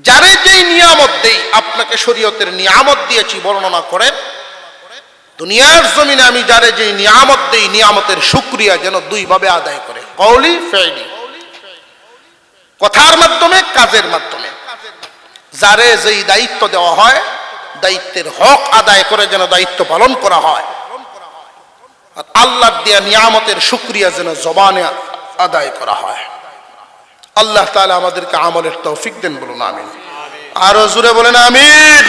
Speaker 1: যারে যেই নিয়ামত দেই, আপনাকে শরীয়তের নিয়ামত দিয়েছি বর্ণনা করে, দুনিয়ার জমিনে আমি যারে যেই নিয়ামত দেই, নিয়ামতের শুকরিয়া যেন 2 ভাবে আদায় করে, কওলি ফেইলি, কথার মাধ্যমে, কাজের মাধ্যমে। যারে যেই দায়িত্ব দেওয়া হয়, দায়িত্বের হক আদায় করে যেন দায়িত্ব পালন করা হয়। আর আল্লাহর দেয়া নিয়ামতের শুকরিয়া যেন জবানে আদায় করা হয়। আল্লাহ তাআলা আমাদেরকে আমলের তৌফিক দেন, বলুন আমিন। আরো জোরে বলেন আমিন।